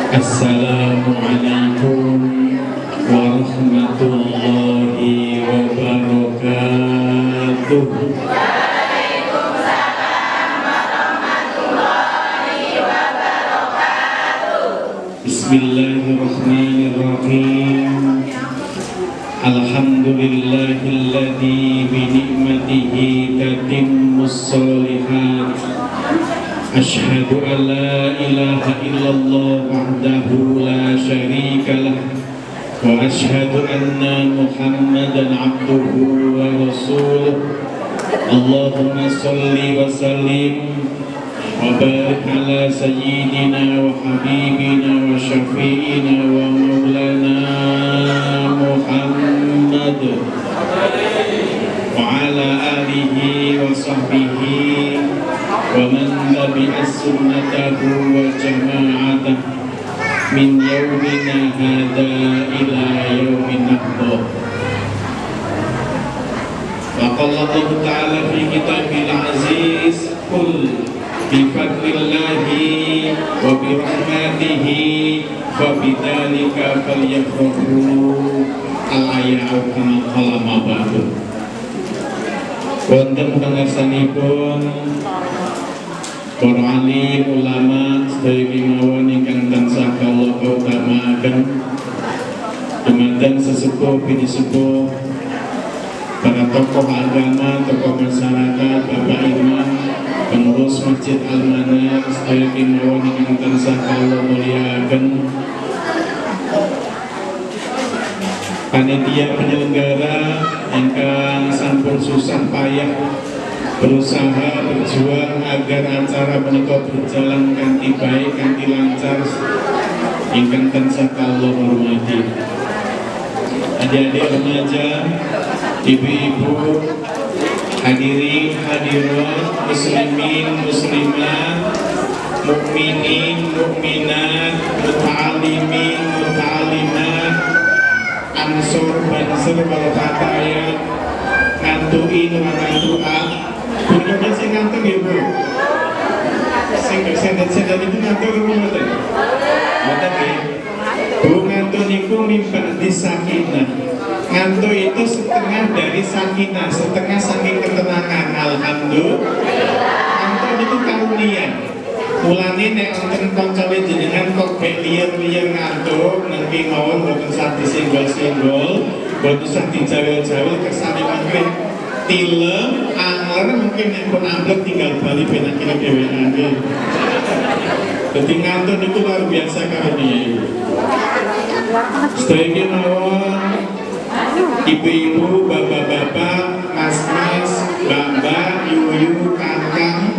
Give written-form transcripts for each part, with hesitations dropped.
Assalamualaikum warahmatullahi wabarakatuh. Bismillahirrahmanirrahim. Alhamdulillahilladzi bi ni'matihi tatimmus shalihat. Asyhadu an la ilaha illallah wahdahu la syarika lah wa asyhadu anna Muhammadan abduhu wa rasuluh. Allahumma shalli wa sallim wa barik ala sayyidina wa habibina wa syafi'ina wa maulana Muhammad wa ala alihi wa sahbihi wa man tabi'a sunnatahu wa jama'atahu min yawmina hadha ila yawmin nahdah. Wa qala Allah ta'ala fi kitabil aziz, qul bi fadlillahi wa bi rahmatihi fa bidzalika falyafrahu. Al-ayatu kama qala mabadu. Wonten pangarsanipun para alim ulama sedaya kemawon ingkang tansah kula kautamaken, dumateng sesepuh bini sepuh, para tokoh agama, tokoh masyarakat, bapak imam, pengurus Masjid Al-Manar sedaya kemawon ingkang tansah kula mulyakaken, panitia penyelenggara ingkang sampun susah payah berusaha berjuang agar acara menika berjalan kanthi baik, kanthi lancar, ingkang tansah kula hormati. Adik-adik remaja, ibu-ibu, hadirin hadirat, muslimin muslimat, mukminin mukminat, muta'alimin muta'alimat, ansur bansur wal fatayat, ngantuin wa ngantuat. Bunyinya sing ngantuk ya Bu? Sing sendet-sendet itu ngantuk apa mboten? Mboten ya? Bu, ngantuk niku mimpen di sakinah. Ngantuk itu setengah dari sakinah, setengah saking ketenangan. Alhamdulillah. Ngantuk niku karunia. Mulane nek wonten kancane jenengan kok bek liyer-liyer ngantuk, nengki mawon mboten usah disenggol-senggol, mboten usah dijawel-jawel, kersane mungkin tilem, anger, mungkin nek pun amplek tinggal bali ben akhire dhewean nggih. Dadi ngantuk niku luar biasa karunia. Sedaya mawon ibu-ibu, bapak-bapak, mas-mas, mbak-mbak, yu-yu, kakang,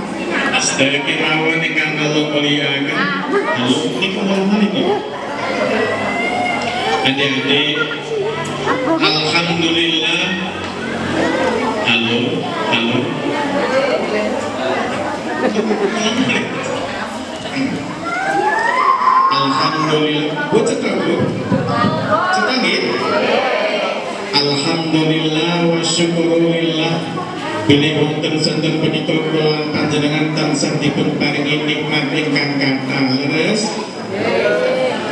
sedaya kemawon ingkang kula mulyakaken. Halo, niku niki. Adik-adik, alhamdulillah. Halo, halo. Alhamdulillah. Bu cetak Bu. Cetak nggih? Alhamdulillah wa syukurillah. Bilih wonten senten punika kula panjenengan tansah dipun paringi nikmat ingkang kathah leres.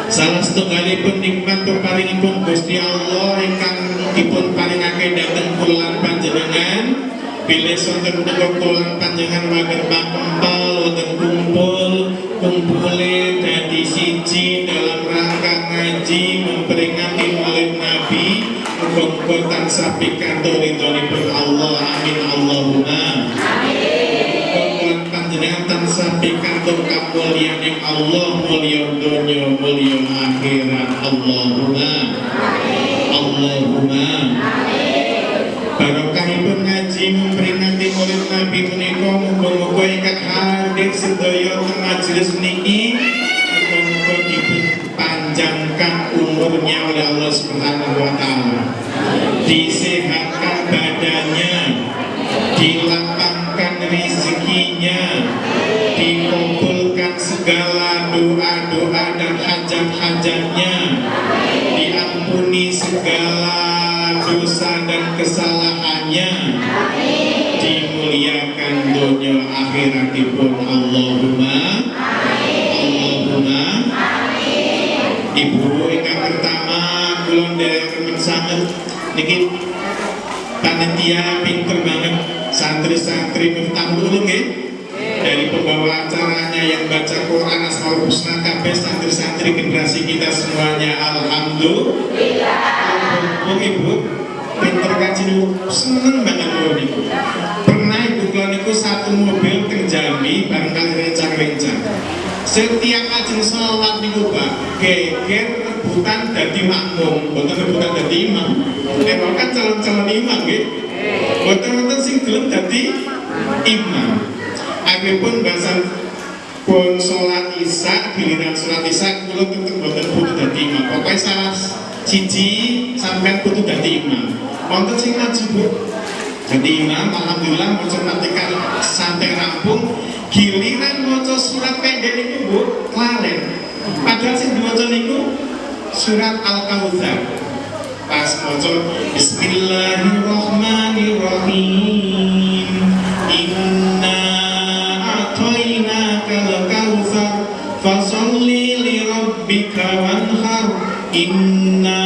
Salah setunggalipun nikmat peparingipun Gusti Allah ingkang dipun paringake dhateng kula panjenengan. Bilih sonten punika kula panjenengan mager pampal wonten kumpule dadi siji dalam rangka ngaji memperingati Maulid Nabi. Muga-muga tansah pikantuk ridhonipun Allah. Amin Allahumma amin. Muga panjenengan tansah pikantuk kamulyaning Allah, mulya donya mulya akhirat. Allahumma amin. Allahumma amin. Barokahipun ngaji memperingati Maulid Nabi menika, muga-muga ingkang hadir sedaya teng majelis niki muga-muga dipun panjangkan umurnya oleh Allah Subhanahu wa taala. Disehatkan badannya, dilapangkan rezekinya, dikabulkan segala doa-doa dan hajat-hajatnya, diampuni segala dosa dan kesalahannya, dimuliakan dunia akhiratipun. Allahumma Allahumma Ibu ingkang pertama kula nderekaken sanget niki panitia pinter banget, santri-santri Miftahul Ulum nggih. Dari pembawa acaranya yang baca Quran Asmaul Husna kabeh santri-santri generasi kita semuanya, alhamdulillah. Ibu pinter kaji niku seneng banget kula niku. Pernah ibu kula niku satu mobil teng Jambi bareng kali rencang-rencang. Setiap ajeng sholat niku Pak, geger rebutan dadi makmum, boten rebutan dadi imam. Nek kan calon-calon imam nggih. Boten sing gelem dadi imam. Akhiripun bahasan pun sholat isya, giliran sholat isya kula tetep boten butuh dadi imam. Pokoke salah siji sampean butuh dadi imam. Wonten sing maju Bu. Dadi imam, alhamdulillah maca Fatihah sampai rampung. Giliran maca surat pendek niku Bu, lalen. Padahal sing diwaca niku surat Al-Kautsar. Pas maca Bismillahirrahmanirrahim. Inna a'tainakal kautsar fasholli li rabbika wanhar. Inna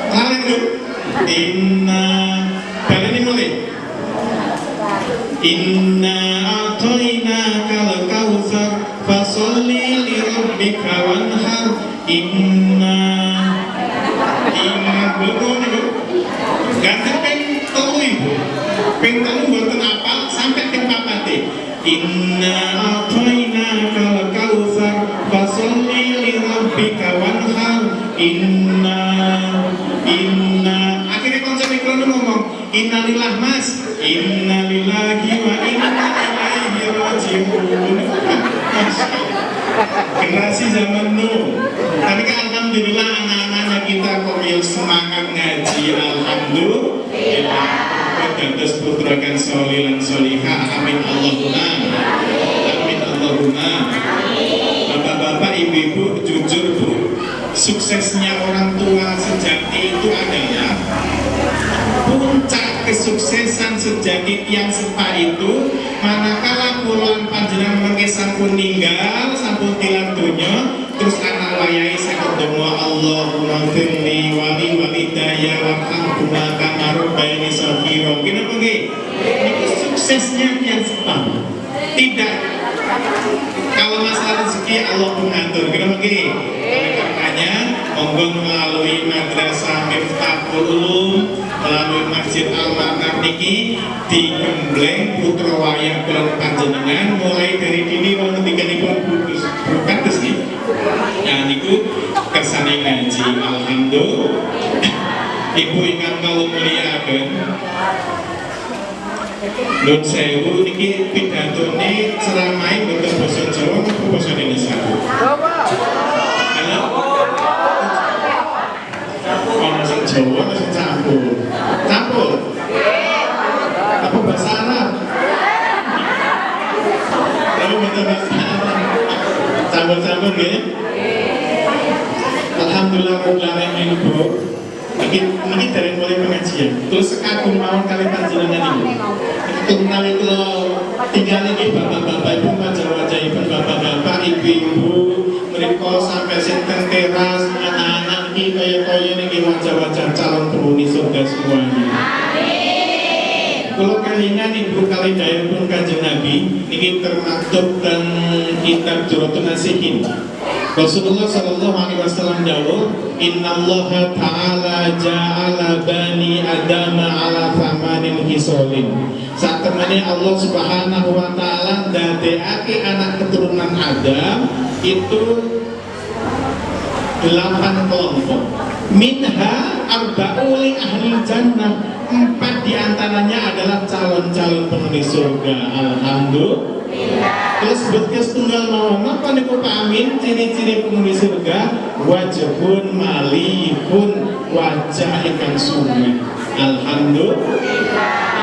lalen Bu. Inna baleni mulai. Inna a'tainakal kautsar fasholli li rabbika wanhar. Inna betul niku. Ganten ping 3 Ibu. Ping 3 mboten apal sampai ping 4. Inna a'tainakal kautsar fasholli li rabbika wanhar. Inna akhirnya konsep iklan ngomong innalillah Mas, innalillahi wa inna ilaihi raji'un. Generasi zaman nu. Tapi kan alhamdulillah anak-anaknya kita kok ya semangat ngaji, alhamdulillah. Terus putrakan solih dan solihah, amin Allahumma. Amin Allahumma. Bapak-bapak, ibu-ibu, jujur Bu, suksesnya orang tua sejati itu adalah puncak kesuksesan sejati yang sepa itu manakala kula panjenengan mengke sampun ninggal, sampun tilar donya, terus anak wayahe saged donga Allahumma firli wali walidayya warhamhuma kama rabbayani shaghira. Kinapa nggih? Itu suksesnya yang sepa. Tidak kalau masalah rezeki Allah mengatur. Kenapa nggih? Makanya monggo melalui madrasah Miftahul Ulum, melalui Masjid Al-Ma'nar niki digembleng putra wayang kula panjenengan mulai dari dini wonten tiganipun bukan resmi. Ya niku kersane ngaji, alhamdulillah. Ibu ingkang kawula mulyakaken, Nun sewu niki pidatone ceramah boten basa Jawa napa basa Indonesia? Jawa. Halo. Ono sing Jawa ono sing campur. Campur. Apa bahasa Arab? Kamu boten bahasa Arab. Campur-campur nggih. Alhamdulillah rabbil Bu. Ini dari mulai pengajian, terus kagum mawon kali panjenengan ini. Menawi kula tinggal iki bapak-bapak ibu wajah-wajahipun bapak-bapak ibu-ibu mriku sampai sinten teras anak-anak iki kaya-kaya niki wajah-wajah calon penghuni surga semuanya. Amin. Kula kelingan ibu kali dayahipun Kanjeng Nabi niki termaktub dan kitab Juratul Nasihin. Rasulullah sallallahu alaihi wasallam dawuh, "Innallaha ta'ala ja'ala bani Adam ala thamanin hisolin." Saat temani Allah Subhanahu wa taala ndadekake anak keturunan Adam itu 8 kelompok. Minha arba'uli ahli jannah. 4 diantaranya adalah calon-calon penghuni surga. Alhamdulillah. Terus betkes tunggal mawon napa niku Pak Amin ciri-ciri penghuni surga? Wajhun malihun, wajah ingkang sumeh. Alhamdulillah.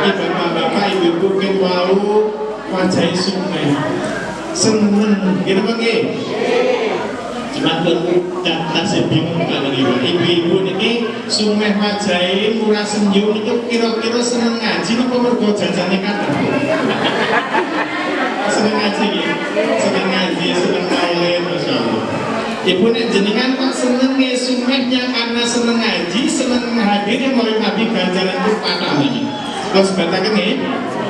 Ini bapak-bapak ibu-ibu ken wau wajah sumeh. Seneng, gitu Pak nggih? Cuma tasih bingung kan ibu-ibu niki sumeh wajahe murah senyum niku kira-kira seneng ngaji napa mergo jajane kathah? Seneng ngaji, seneng maulid, masyaallah. Ibu nek jenengan kok seneng sumehnya karena seneng ngaji, seneng hadirnya Maulid Nabi ganjaran itu patah lagi. Terus katakan nih,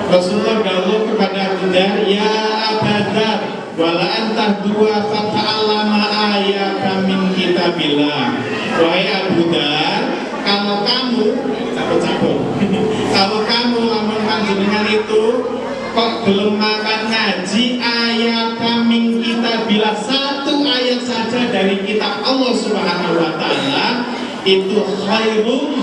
Rasulullah dawuh kepada Abu Dzar, ya Abu Dzar, wala antah dua fata'allama ayat min kitabillah. Wahai Abu Dzar, kalau kamu capek-capek, kalau kamu lamun panjenengan itu kok belum makan ngaji ayat kami kita bila satu ayat saja dari kitab Allah Subhanahu wa taala itu khairum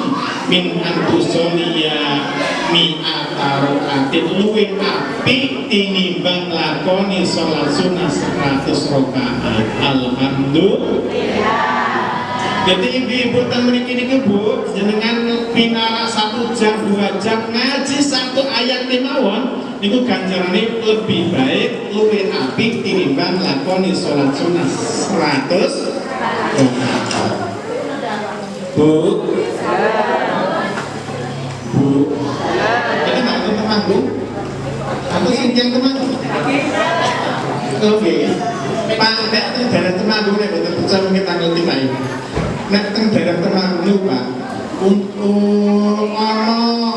min antusoliya mi'ata rakaat luwih apik tinimbang lakoni salat sunah 100 rakaat. Alhamdulillah. Jadi ibu-ibu temen ini Bu, jenengan pinara 1 jam 2 jam ngaji 1 ayat mawon niku ganjarane lebih baik luwih apik tinimbang lakoni salat sunah 100 Bu. Ini nggak ada teman Bu? Aku sinjang teman. Oke. Pak, nek daerah Temanggung nek boten percaya mungkin tanggal 5 ini. Nek teng daerah Temanggung Pak, untuk ana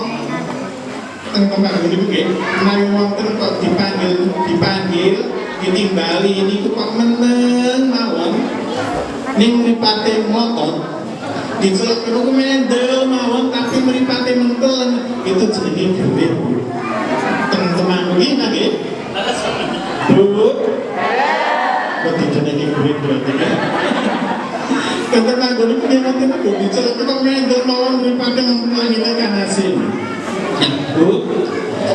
teng Temanggung niku nggih, menawi wonten kok dipanggil ditimbali niku kok meneng mawon ning mripate motor diceluk niku mendel mawon tapi mripate mentel itu jenenge duit. Teng Temanggung iki nggih. Bu. Kok dijenengi duit berarti kan? Kata Temanggung itu dia nanti aku diceluk kok mendel mawon daripada menghilangkan hasil. Bu,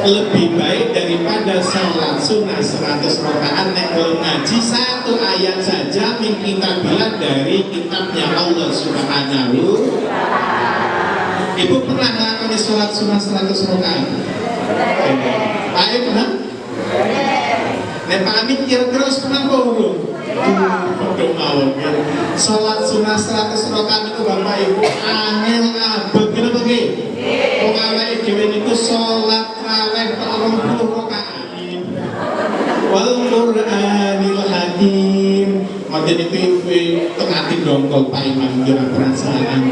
lebih baik daripada salat sunnah 100 rakaat nek kalau ngaji 1 ayat saja min kitabillah dari kitabnya Allah Subhanahu. Ibu pernah melakukan salat sunnah 100 rakaat? Ayo pernah? Nek Pak Amin kira-kira pernah kok belum? Padha mawon. Salat sunah 100 rakaat itu Bapak Ibu angel abot kenapa nggih? Wong awake dhewe niku salat raweh 30 rakaat. Wal Qur'anil Hakim. Mate niku tengah dongkol Pak Imam jera perasaan.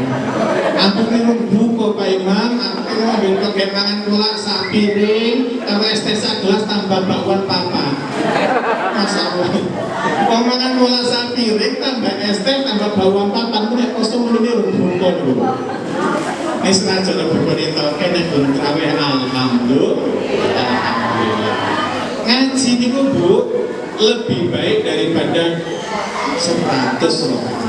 Ampun buka Pak Imam, aku ambil kegenangan kula sak piring, tambah es teh sak gelas tambah bakwan papa. Masyaallah. Wong mangan kula sak piring tambah es teh tambah bakwan papa ku nek kosong mrene buka lho. Wis senajan buka itu kene pun traweh alhamdulillah. Ngaji niku Bu lebih baik daripada 100 rakaat.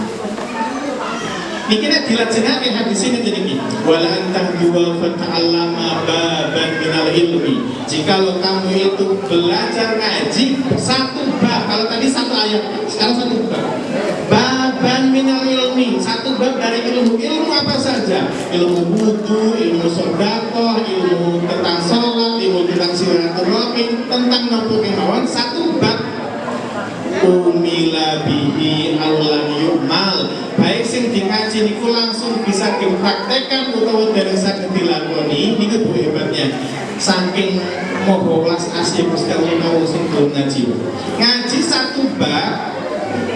Niki nek dilajengake hadis ini jadi wala antahduwa fata'allama baban minal ilmi. Jikalau kamu itu belajar ngaji 1 bab, kalau tadi 1 ayat, sekarang 1 bab. Baban minal ilmi, 1 bab dari ilmu. Ilmu apa saja? Ilmu wudu, ilmu sedekah, ilmu tentang salat, ilmu tentang silaturahmi, tentang nopo kemawon 1 bab. Umila bihi aulam yu'mal, baik sing ngaji niku langsung bisa dipraktekkan utawa dereng saged dilakoni. Niku Bu hebatnya saking moho welas asih Gusti Allah sing belum ngaji. Ngaji 1 bab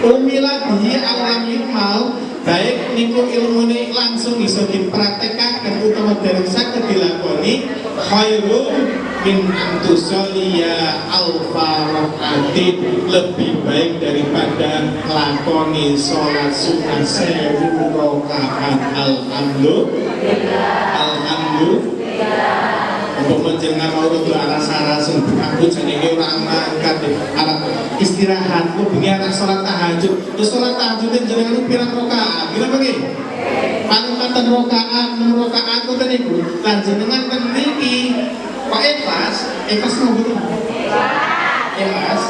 umila bihi aulam yu'mal, baik niku ilmune langsung bisa dipraktekkan utawa dereng saged dilakoni. Khairum min antusoliya alfa rakaatin, lebih baik daripada lakoni sholat sunnah 1000 rakaat. Alhamdulillah. Untuk menjenengan mau itu aras-arasun aku jenenge ora mangkat arep istirahat ku bengi arep sholat tahajud. Terus sholat tahajud jenengan pirang rakaat? Gila nggih? Panutan rakaat 6 rakaat ku tadi Bu. Lan jenengan ten mriki kok ikhlas nopo? Ikhlas.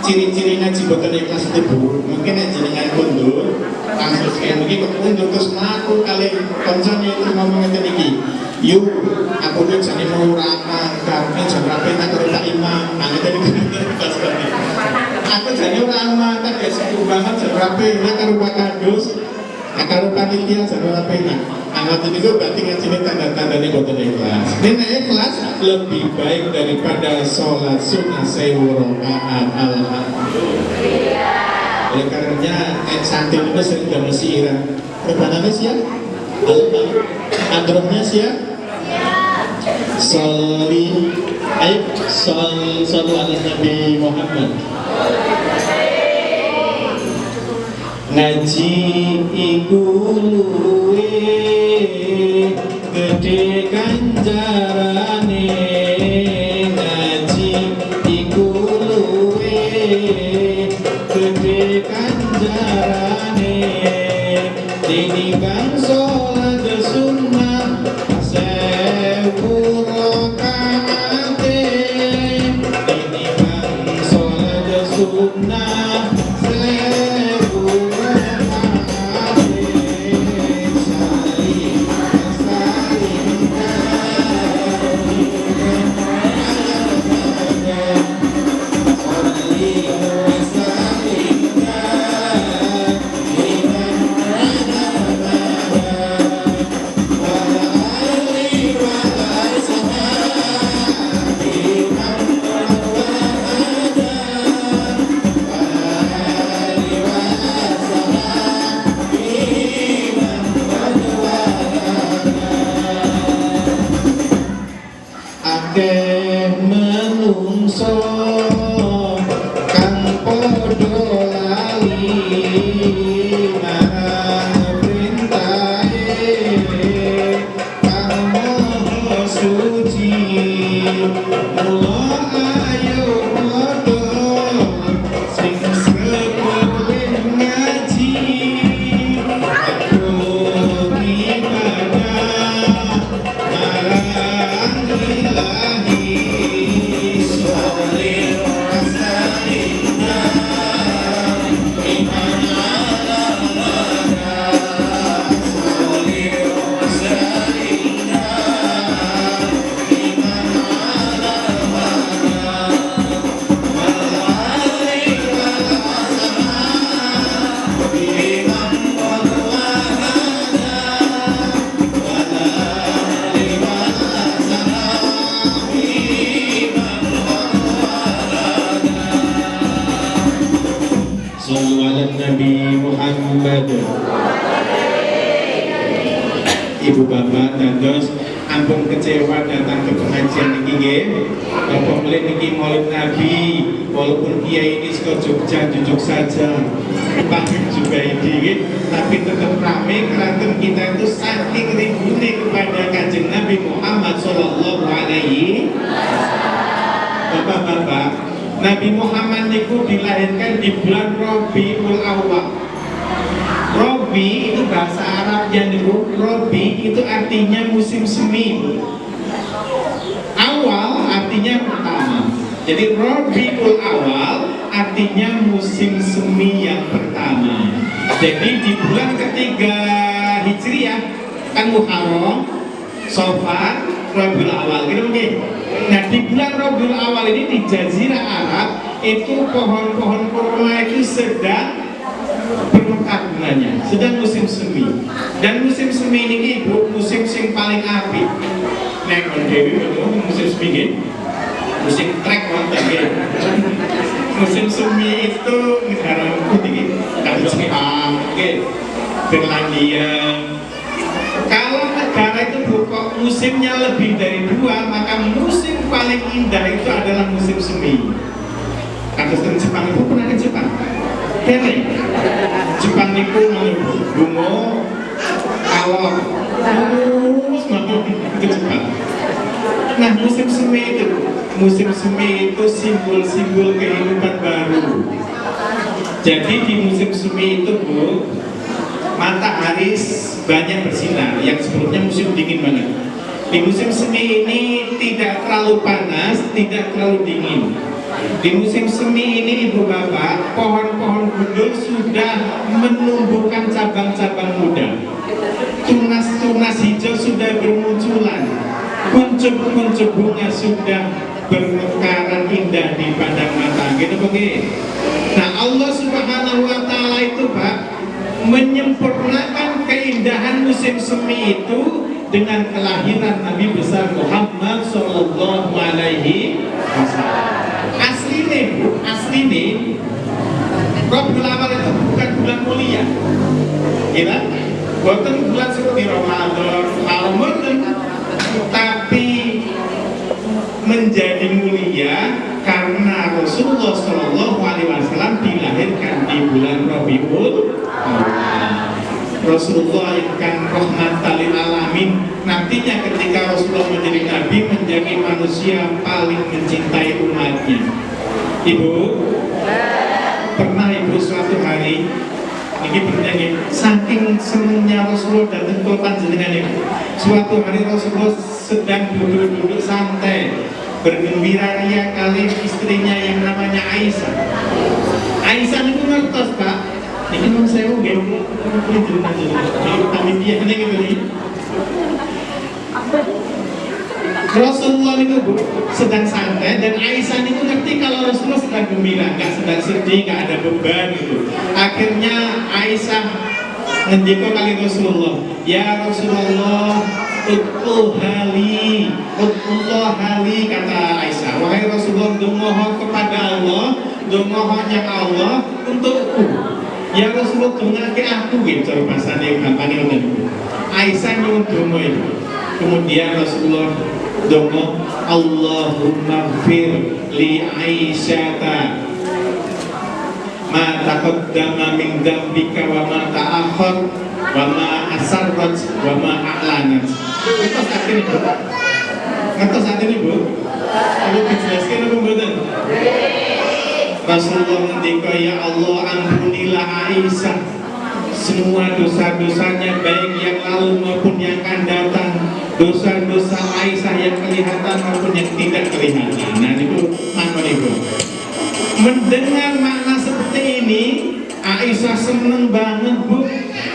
Ciri-ciri ngaji boten ikhlas itu Bu. Mungkin nek jenengan kundur langsung kayak mungkin kok kundur terus mlaku kali kancane itu ngomong ngeten iki. Yuk, aku tuh jadi mau ramah, kami jangan rapi nak kereta imam. Nah, ngeten iki pas tadi. Aku jadi ramah, tak kayak sepuh banget jangan rapi nak karo kadus. Nah, kalau panitia jangan rapi nak. Anak itu berarti ngajine tanda-tanda ini boten ikhlas. Ini ikhlas lebih baik daripada sholat sunnah 1000 rakaat. Alhamdulillah. Oleh karenanya santri itu sering damel siiran. Rebanannya siap? Halo, Andromnya siap? Soli, ayo solu ala Nabi Muhammad. Ngaji iku luwe gede ganjarane, ngaji iku luwe gede ganjarane, tinimbang sholat sunnah sewu rakaate, tinimbang sholat sunnah sewu rakaate, akeh menungso kang padha lali marang printahe kang maha suci, mula ayo padha sing sekolah ngaji aku ibadah marang ilahi sholih wasallimna iman ala wada sholih wasallimna iman ala wada wal ali wal ashabi iman wal wahada wal ali wal ashabi iman wal wahada. Sallu ala Nabi Muhammad. Ibu bapak dados ampun kecewa datang ke pengajian ini nggih. Apa mulai niki Maulid Nabi walaupun kiai ini saka Jogja jujur saja Pak Jubaidi nggih, tapi tetap rame karena kita itu saking rindunya kepada Kanjeng Nabi Muhammad sallallahu alaihi. Bapak-bapak, Nabi Muhammad niku dilahirkan di bulan Rabiul Awal. Robi itu bahasa Arabnya niku, Robi itu artinya musim semi. Awal artinya pertama. Jadi Rabiul Awal artinya musim semi yang pertama. Jadi di bulan ketiga Hijriah kan Muharram, Safar, Rabiul Awal gitu mungkin. Nah di bulan Rabiul Awal ini di Jazirah Arab itu pohon-pohon kurma itu sedang bermekar bunganya, sedang musim semi. Dan musim semi ini ibu musim sing paling apik. Nek Dewi musim semi ini, musim trek wonten nggih. Musim semi itu negara putih kan Jepang, Finlandia. Kalau negara itu buka musimnya lebih dari 2, maka musim paling indah itu adalah musim semi. Kados teng Jepang itu pernah ke Jepang? Kene. Jepang niku bunga kalau terus mau ke Jepang. Nah musim semi itu simbol-simbol kehidupan baru. Jadi di musim semi itu Bu, matahari banyak bersinar, yang sebelumnya musim dingin banget. Di musim semi ini tidak terlalu panas, tidak terlalu dingin. Di musim semi ini ibu bapak, pohon-pohon gundul sudah menumbuhkan cabang-cabang muda. Tunas-tunas hijau sudah bermunculan. Kuncup-kuncup bunga sudah bermekaran indah di pandang mata. Gitu begini. Nah Allah Subhanahu Wa Taala itu Pak menyempurnakan keindahan musim semi itu dengan kelahiran Nabi besar Muhammad Sallallahu Alaihi Wasallam. Asli nih, Rabiul Awal itu Kira boten bulan seperti Ramadan, Ramadan, tapi menjadi mulia karena Rasulullah Shallallahu Alaihi Wasallam dilahirkan di bulan Rabiul Awal. Rasulullah ikan rahmatan lil alamin. Nantinya ketika Rasulullah menjadi nabi, menjadi manusia paling mencintai umatnya. Ibu, pernah ibu suatu hari ini bernyanyi saking senangnya Rasulullah datang ke panjenengan ibu. Suatu hari Rasulullah sedang duduk-duduk santai bergembira ria kali istrinya yang namanya Aisyah. Aisyah itu ngertos Pak. Ini mau saya ugen, ini cerita-cerita. Kami dia ini gitu nih. Rasulullah itu bu sedang santai dan Aisyah itu ngerti kalau Rasulullah sedang gembira, nggak sedang sedih, nggak ada beban gitu. Akhirnya Aisyah ngendiko kali Rasulullah, ya Rasulullah, Utullah hali kata Aisyah. Wahai Rasulullah, dungoho kepada Allah, dungohonya Allah untukku. Ya Rasulullah, dongake aku gitu. Bahasanya gampangnya udah. Aisyah nyuwun dongo itu. Kemudian Rasulullah dongo, Allahumma gfir li Aisyata ma taqaddama min dzambika wa ma ta'akhkhar wa ma asarrat wa ma a'lanat. Ngertos artinya Bu? Ngertos artinya Bu? Perlu dijelaskan apa mboten? Rasulullah ngendika, ya Allah ampunilah Aisyah semua dosa-dosanya baik yang lalu maupun yang akan datang, dosa-dosa Aisyah yang kelihatan maupun yang tidak kelihatan. Nah itu makna itu. Mendengar makna seperti ini, Aisyah seneng banget Bu,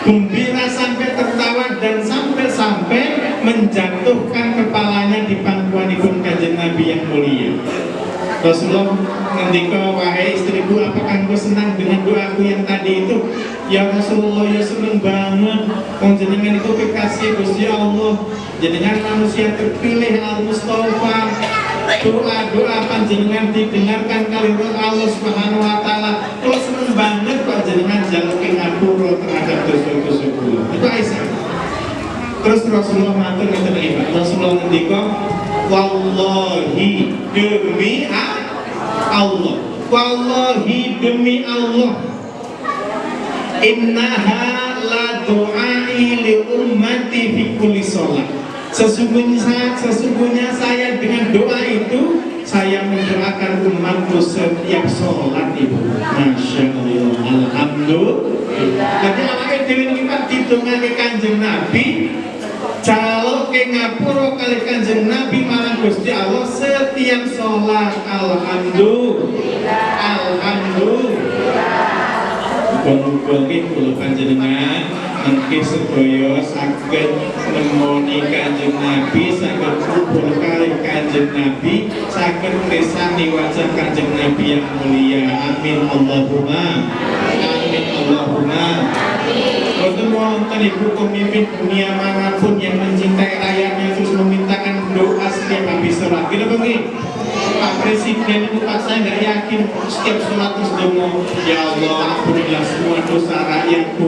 gembira sampai tertawa dan sampai menjatuhkan kepalanya di pangkuanipun Kanjeng Nabi yang mulia. Rasulullah ngendika, wahai istriku, apakah engkau senang dengan doaku yang tadi itu? Ya Rasulullah, ya senang banget. Panjenengan itu kekasih Gusti Allah, jenengan manusia terpilih Al-Mustafa. Doa-doa panjenengan didengarkan kali Allah Subhanahu wa taala. Kok seneng banget panjenengan jaluke ngapura terhadap dosa-dosa kula. Itu Aisyah. Terus Rasulullah matur ngeten iki, Pak. Rasulullah ngendika, wallahi demi Allah, wallahi demi Allah, innaha la du'ai li ummati fi kulli shalah. Sesungguhnya saya dengan doa itu saya mendoakan umatku setiap sholat Ibu. Masya Allah, alhamdulillah. Jadi awake dhewe iki Pak didongake Kanjeng Nabi, kalau ke ngapura kali Kanjeng Nabi marang Gusti Allah setiap sholat. Alhamdulillah, alhamdulillah. Muga-muga kula panjenengan mengki sedaya saged nemoni Kanjeng Nabi, saged kumpul kali Kanjeng Nabi, saged nresani wajah Kanjeng Nabi yang mulia. Amin Allahumma amin Allahumma amin. Boten wonten ibu pemimpin dunia manapun yang mencintai rakyatnya terus memintakan doa setiap habis sholat. Gitu begini. Pak Presiden itu Pak, saya nggak yakin setiap sholat terus ngomong, ya Allah ampunilah semua dosa rakyatku,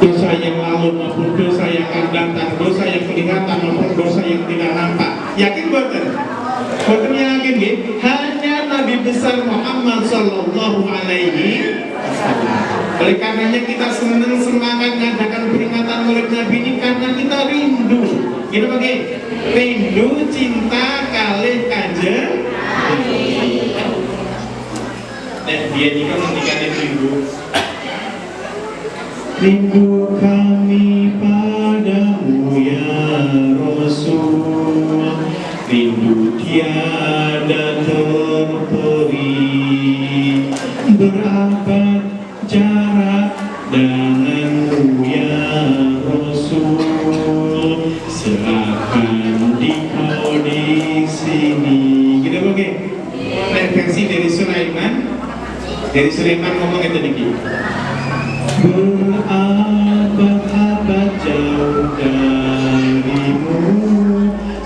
dosa yang lalu maupun dosa yang akan datang, dosa yang kelihatan maupun dosa yang tidak nampak. Yakin boten? Boten yakin gitu? Hanya Nabi besar Muhammad Sallallahu Alaihi Wasallam. Oleh karenanya kita senang semangat mengadakan peringatan Maulid Nabi ini karena kita rindu. Gitu bagi rindu cinta kalih Kanjeng. Nah, dia ini kan meninggalkan rindu kami padamu ya Rasul, rindu tiada terperi, berabad jarak denganmu ya Rasul, seakan dikau di sini. Gitu oke? Versi dari Sulaiman ngomong itu dikit. Berabad-abad jauh darimu,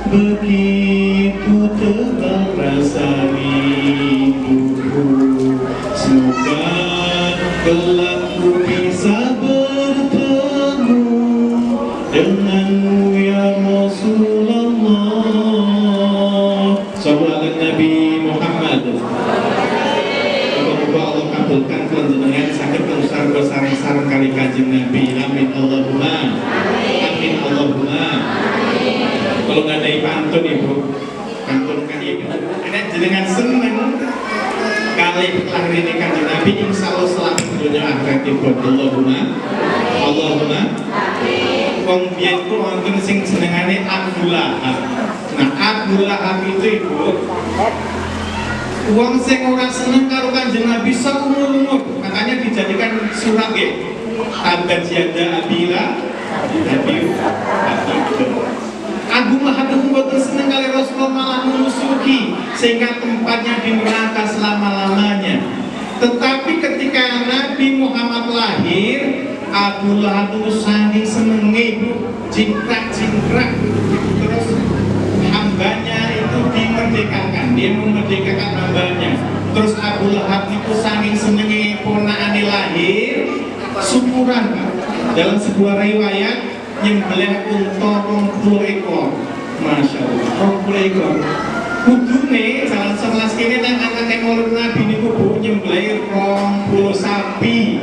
begitu tebal rasa rinduku. Semoga kelak ku bisa bertemu sareng kali Kanjeng Nabi. Amin Allahumma. Amin Allahumma. Kalau nggak ada pantun ibu, pantun kan ibu. Ini jenengan seneng kali lahir Kanjeng Nabi, insya Allah selamat dunia akhirat ibu. Allahumma. Allahumma. Wong biyen ku wonten sing senengane Abu Lahab. Nah, Abu Lahab itu ibu, wong sing ora seneng karo Kanjeng Nabi seumur-umur, makanya dijadikan surat ya. Tabbat yada Abila, Abu Lahab itu mboten seneng kali Rasulullah, malah memusuhi sehingga tempatnya di neraka selama-lamanya. Tetapi ketika Nabi Muhammad lahir, Abu Lahab itu saking senenge cingkrak-cingkrak, terus hambanya itu dimerdekakan, dia memerdekakan hambanya. Terus Abu Lahab itu saking senenge ponakane lahir, syukuran dalam sebuah riwayat nyembelih unta 20 ekor. Masya Allah, 20 ekor. Kudune jalan sebelas kini nang anak Maulid Nabi niku bu nyembelih 20 sapi.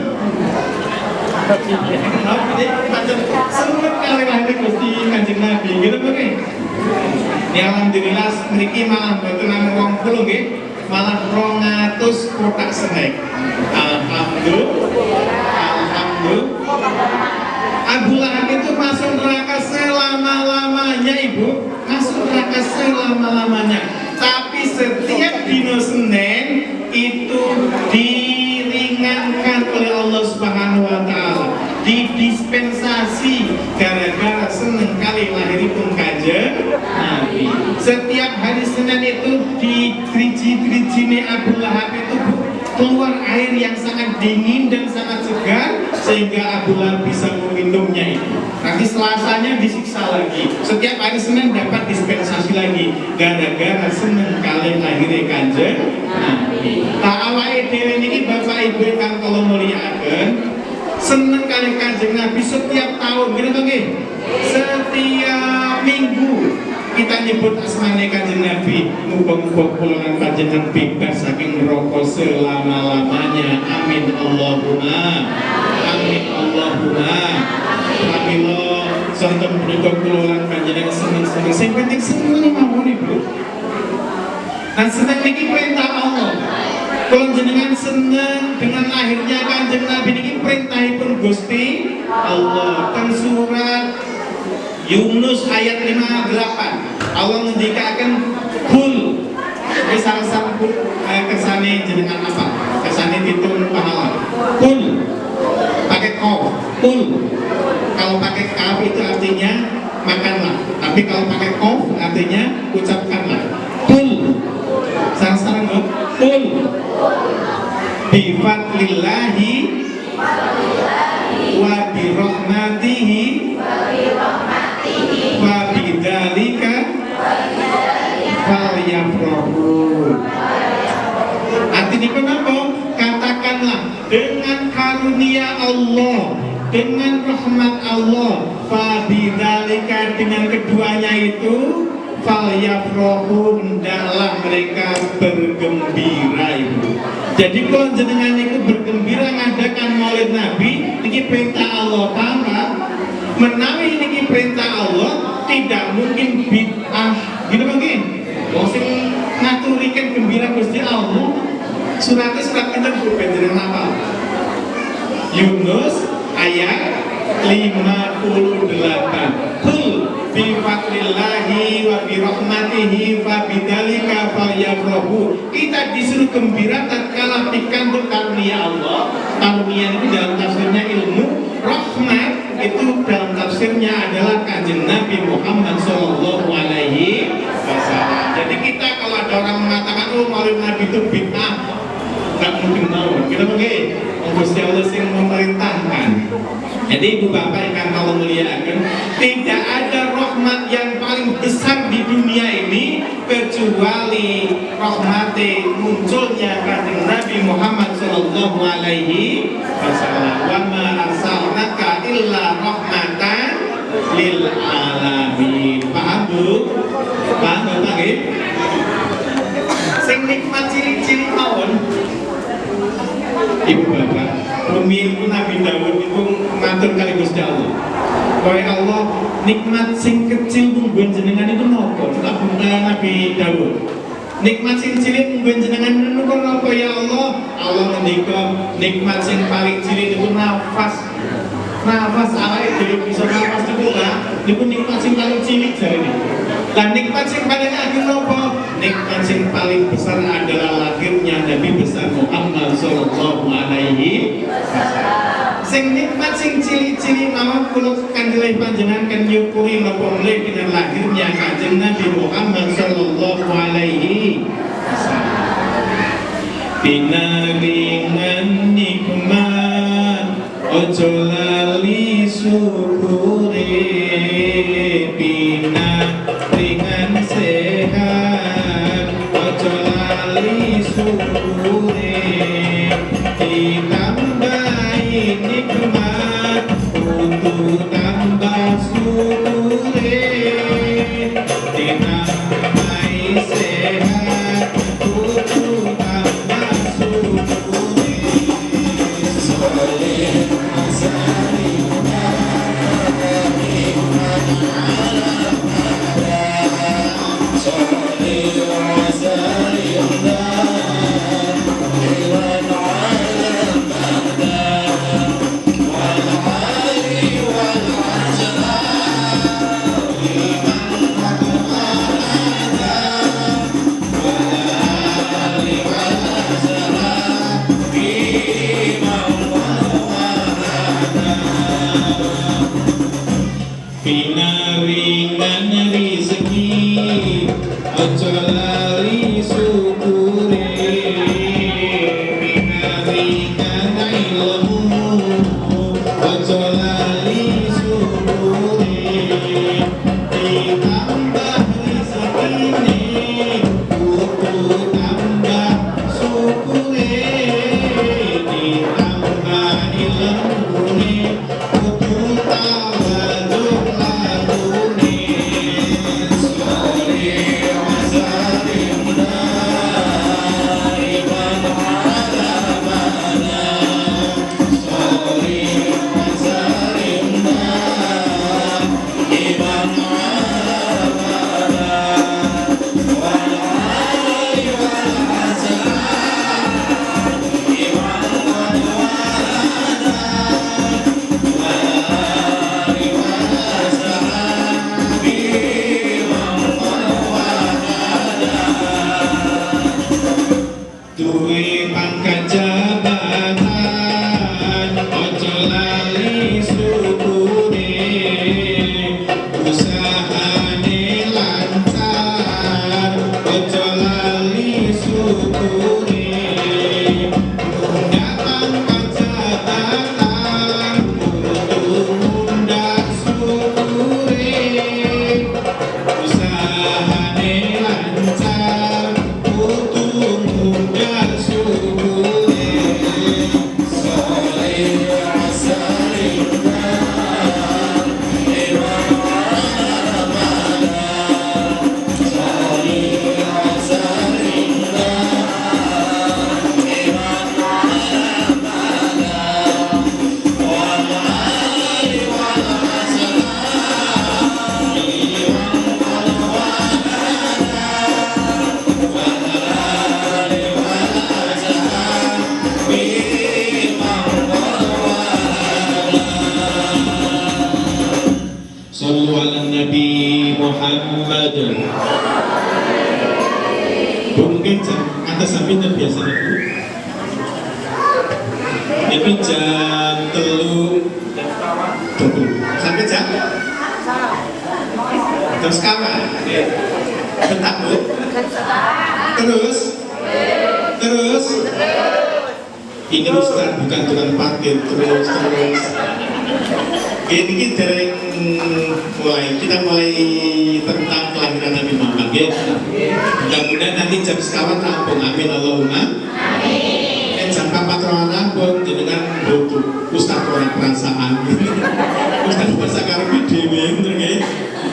Macam seneng kali lahir Gusti Kanjeng Nabi gitu oke. Ini alhamdulillah mriki malah mboten namung 20 nggih, malah 200 kotak snack. Alhamdulillah. Abu Lahab itu masuk neraka selama-lamanya ibu, masuk neraka selama-lamanya. Tapi setiap dino Senin itu diringankan oleh Allah Subhanahu Wa Taala, didispensasi gara-gara seneng kali lahiripun Kanjeng Nabi. Setiap hari Senin itu di geriji-gerijine Abu Lahab itu keluar air yang sangat dingin dan sangat segar sehingga Abu Lahab bisa meminumnya itu. Nanti Selasanya disiksa lagi. Setiap hari Senin dapat dispensasi lagi gara-gara seneng kali lahirnya Kanjeng Nabi. Tak awake dhewe niki Bapak Ibu ingkang kula mulyakaken, seneng kali Kanjeng Nabi setiap tahun, gitu nggih? Setiap minggu kita nyebut asmane Kanjeng Nabi, muga-muga kula lan panjenengan bebas saking neraka selama-lamanya. Amin Allahumma. Amin Allahumma. Alhamdulillah sonten punika kula lan panjenengan seneng-seneng. Sing penting seneng mawon Ibu. Nah, seneng niki perintah Allah. Kalau jenengan seneng dengan lahirnya Kanjeng Nabi niki perintahipun Gusti Allah. Teng surat Yunus ayat 58 Allah ngendikaken kul misal-misal kesane jenengan apa? Kesane ditun pahala. Kul pakai kaf. Kul kalau pakai kaf itu artinya makanlah. Tapi kalau pakai kaf artinya ucapkanlah. Kul sareng-sareng kul bi fadlillahi wa bi rahmatihi wa bidzalika falyafrahu. Artinya kenapa? Katakanlah dengan karunia Allah, dengan rahmat Allah, fa bidzalika, dengan keduanya itu falyafrahu, hendaklah mereka bergembira Ibu. Jadi kalau jenengan itu bergembira ngadakan Maulid Nabi, ini perintah Allah Ta'ala. Menawi ini perintah Allah, tidak mungkin bid'ah. Gitu mungkin. Wong sing ngaturiken gembira Gusti Allah, surat pinten Bu panjenengan apa? Yunus ayat 58. Qul bi fadlillahi wa bi rahmatihi fa bidzalika falyafrahu. Kita disuruh gembira tatkala dikandung karunia Allah. Karunia itu dalam tafsirnya ilmu, rahmat itu dalam tafsirnya adalah Kanjeng Nabi Muhammad Sallallahu Alaihi Wasallam. Jadi kita kalau ada orang mengatakan oh Maulid Nabi itu bid'ah, nggak mungkin mau. Kita mungkin Gusti Allah yang memerintahkan. Jadi Ibu Bapak yang kalau muliakan, tidak ada rahmat yang paling besar di dunia ini kecuali rahmati munculnya Kanjeng Nabi Muhammad Sallallahu Alaihi Wasallam. Wa ma arsalnaka illa rahmatan lil alamin. Paham Bu? Paham Bapak nggih? Sing nikmat ciri-ciri mawon Ibu Bapak, rumiyin Nabi Daud itu matur kali Gusti Allah. Kaya Allah nikmat sing kecil mungguan jenengan itu nopo? Nabi Daud. Nikmat sing cilik mungguan jenengan itu nopo ya Allah? Allah ngendika nikmat sing paling cilik itu nafas. Nafas awake dhewe bisa nafas niku lah. Niku nikmat sing paling cilik jarene. Dan nikmat sing paling akhir nopo? Nikmat sing paling besar adalah lahirnya Nabi besar Muhammad sallallahu alaihi wasallam. Sing nikmat sing cilik-cilik mawon kula kanjeng panjenengan kan nyukuri napa meneh dengan lahirnya Kanjeng Nabi Muhammad sallallahu alaihi wasallam. Pinaringan nikmat ojo lali syukure, pinaringan sehat ojo lali syukure, ditambahi nikmat kudu tambah syukure, ditambahi sehat kudu tambah syukure. Pinaringan rezeki ojo lali syukure, pinaringan ilmu ojo lali syukure, ditambah rezekine kudu tambah syukure, ditambah ilmune kudu tawadhu. Duwe pangkat jabatan ojo lali syukure, usahane lancar ojo lali syukure, mundak pangkat jabatan kudu mundak syukure, usahane lancar kudu mundak syukure. Sallu ala Nabi Muhammad. Mungkin atas sampai biasanya Bu. Ini jam telu sampai jam sekawan. Bentar Bu. Terus. Ini Ustaz bukan tukang parkir terus. Ini kita mulai tentang kelahiran Nabi Muhammad ya. Mudah-mudahan nanti jam sekawan rampung, amin Allahumma amin. Jam 4 rampung dengan butuh Ustaz orang perasaan Ustaz bersakar video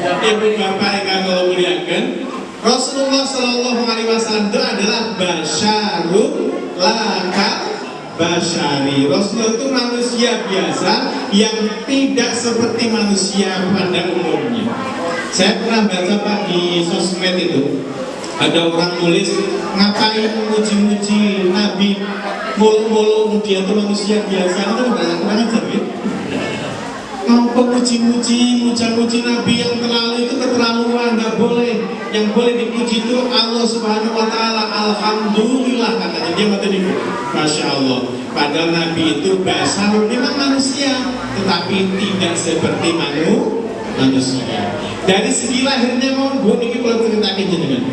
Ibu Bapak yang kalau muliakan, Rasulullah Shallallahu Alaihi Wasallam itu adalah basyarun laka basyari. Rasul itu manusia biasa yang tidak seperti manusia pada umumnya. Saya pernah baca Pak di sosmed itu, ada orang tulis ngapain muji-muji Nabi, mulu-mulu dia itu manusia biasa. Itu kurang ajar ya. Mau memuji-muji, muja-muji Nabi yang terlalu itu keterlaluan, nggak boleh. Yang boleh dipuji itu Allah Subhanahu Wa Taala. Alhamdulillah katanya dia materi. Masya Allah. Padahal Nabi itu basar, memang manusia, tetapi tidak seperti manusia. Dari segi lahirnya mau bu, ini kalau ceritakan jenengan.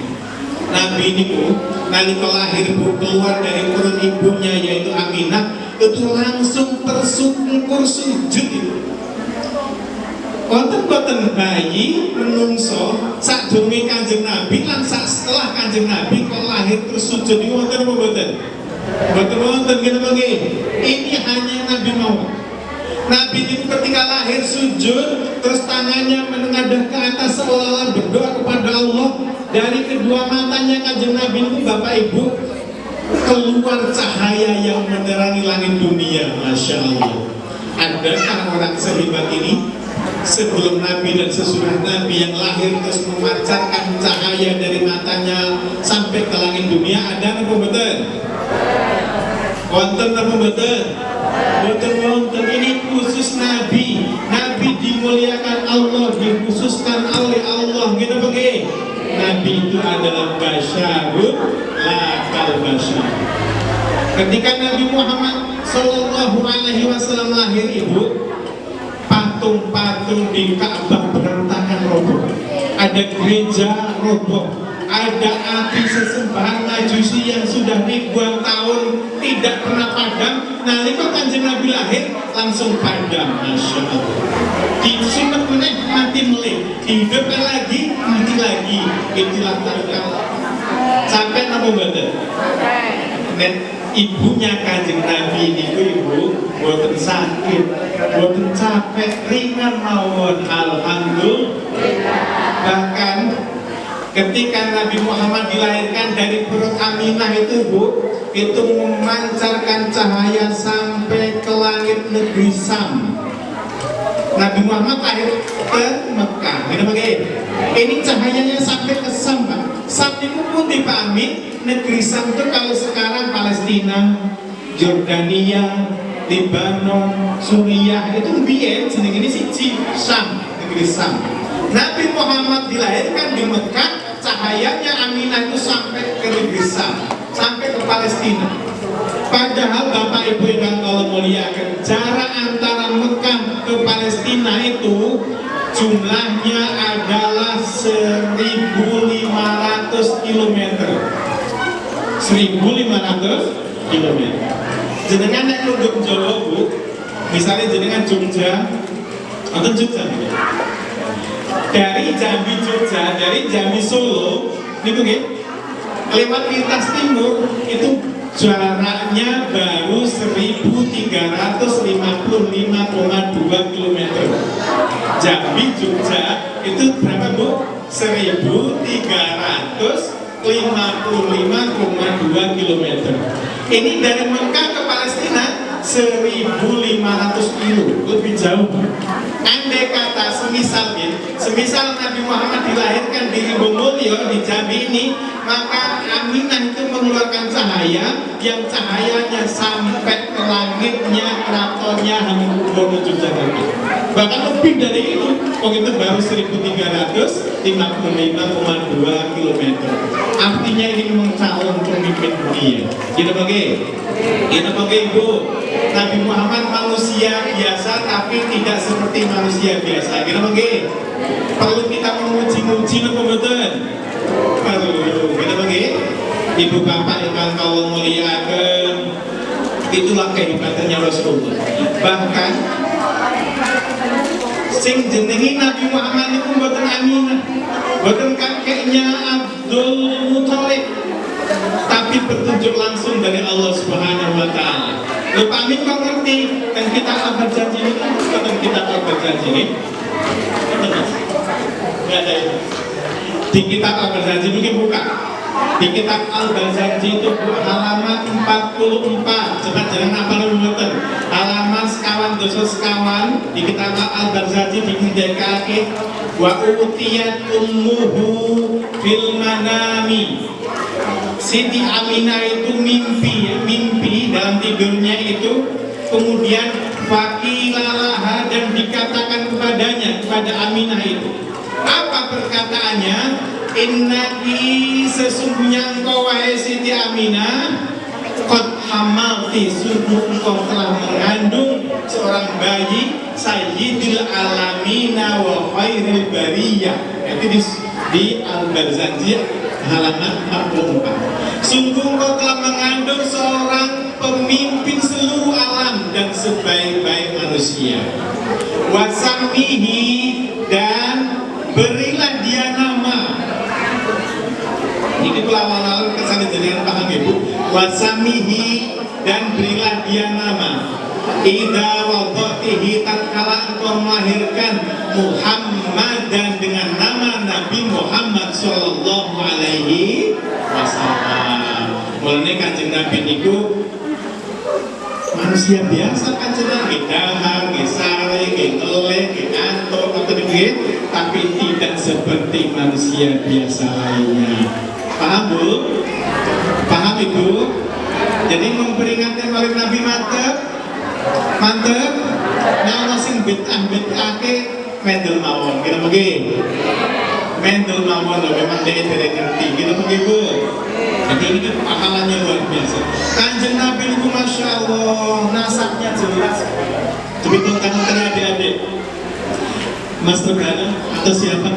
Nabi ini bu, nalika lahir bu keluar dari perut ibunya yaitu Aminah, itu langsung tersungkur sujud itu. Wonten bayi menungso sadurunge Kanjeng Nabi lan setelah Kanjeng Nabi kok lahir terus sujud iki wonten apa mboten? Mboten wonten kene nggih. Ini hanya Nabi Muhammad. Nabi itu ketika lahir sujud terus tangannya menengadah ke atas seolah-olah berdoa kepada Allah. Dari kedua matanya Kanjeng Nabi itu Bapak Ibu keluar cahaya yang menerangi langit dunia. Masya Allah. Adakah orang sehebat ini? Sebelum Nabi dan sesudah Nabi yang lahir terus memancarkan cahaya dari matanya sampai ke langit dunia, ada apa betul? Wonten apa betul? Wonten ini khusus Nabi. Nabi dimuliakan Allah, dikhususkan oleh Allah. Gitu begini. Nabi itu adalah basyarun la kal basyar. Ketika Nabi Muhammad Sallallahu Alaihi Wasallam lahir ibu, patung-patung di Ka'bah berantakan roboh, ada gereja roboh, ada api sesembahan Majusi yang sudah ribuan tahun tidak pernah padam. Nalika Kanjeng Nabi lahir langsung padam. Masya Allah. Disunat meneh mati melih, dihidupkan lagi mati lagi. Itulah tarikat. Sampai apa betul? Dan ibunya Kanjeng Nabi niku ibu boten sakit, boten capek, ringan mawon, alhamdulillah. Bahkan ketika Nabi Muhammad dilahirkan dari perut Aminah itu bu, itu memancarkan cahaya sampai ke langit negeri Sam. Nabi Muhammad lahir ke Mekah. Ini cahayanya sampai ke Sam, Pak. Sam itu pun di Pak Amin. Negeri Sam itu kalau sekarang Palestina, Jordania, Lebanon, Suriah itu biyen jeneng ini siji Sam, negeri Sam. Nabi Muhammad dilahirkan di Mekah, cahayanya Aminah itu sampai ke negeri Sam, sampai ke Palestina. Padahal Bapak Ibu yang Allah muliakan, jarak antara Mekah ke Palestina itu jumlahnya adalah 1.500 km. 1.500 km. Jenengan naik lungguh Jawa bu, misalnya jenengan Jogja, atau Jogja dari Jambi Jogja, dari Jambi Solo, itu lewat lintas timur itu jaraknya baru 1.355,2 km. Jambi Jogja itu berapa bu? 1.355,2 km. Ini dari Mekah ke Palestina 1.500 kilo, lebih jauh. Andai kata semisal Nabi Muhammad dilahirkan di Ibomulyo di Jambi ini, maka Aminah itu mengeluarkan cahaya yang cahayanya sampai ke langitnya keratonnya Hamengkubuwono Yogyakarta. Bahkan lebih dari itu, itu baru 1.355,2 km. Artinya ini memang calon pemimpin dunia. Kita pakai ibu. Nabi Muhammad manusia biasa tapi tidak seperti manusia biasa. Kita pakai. Perlu kita memuji-muji apa betul? Perlu. Kita pakai. Ibu bapak yang Allah muliakan, itulah kehebatannya Rasulullah. Bahkan sing jenengi Nabi Muhammad itu mboten Aminah, mboten kakeknya Abdul Muthalib, tapi petunjuk langsung dari Allah Subhanahu wa taala. Lho Pak Amin kok ngerti? Kan kita akan berjanji ini, kan kita akan berjanji ini. Enggak ada itu. Di kitab Al-Barzanji mungkin buka. Di kitab Al-Barzanji itu halaman 44. Coba jangan apa mboten. Halaman sekawan dosa sekawan di kitab Al-Barzanji dikendekake wa utiyat ummuhu fil manami. Siti Aminah itu mimpi dalam tidurnya itu, kemudian fakilalaha dan dikatakan kepadanya, kepada Aminah itu. Apa perkataannya? Innaki sesungguhnya engkau wahai Siti Aminah qad hamalti, sungguh engkau telah mengandung seorang bayi sayyidil alamina wa khairil bariyah. Itu di Al-Barzanji halaman 44. Sungguh engkau telah mengandung seorang pemimpin seluruh alam dan sebaik-baik manusia. Wasamihi, dan berilah dia nama. Ini pelawal-lawal kesana jenengan paham ibu. Wasamihi, dan berilah dia nama. Ida wadatihi, tatkala engkau melahirkan Muhammad dan dengan nama Nabi Muhammad sallallahu alaihi wasallam. Mulane Kanjeng Nabi niku manusia biasa, Kanjeng Nabi dahar, sare, ngeleh, ngantuk, tapi tidak seperti manusia biasa lainnya. Paham Bu? Paham Ibu? Jadi memperingatkan oleh Nabi mantep. Nah, sing bid'ah-bid'ahke mendel mawon, kira mungkin mendel mawon loh, memang dia tidak ngerti, kira mungkin Bu. Jadi ini kan pahalanya luar biasa. Kanjeng Nabi itu Masya Allah, nasabnya jelas. Tapi tentang adik-adik Mas Tegana atau siapa,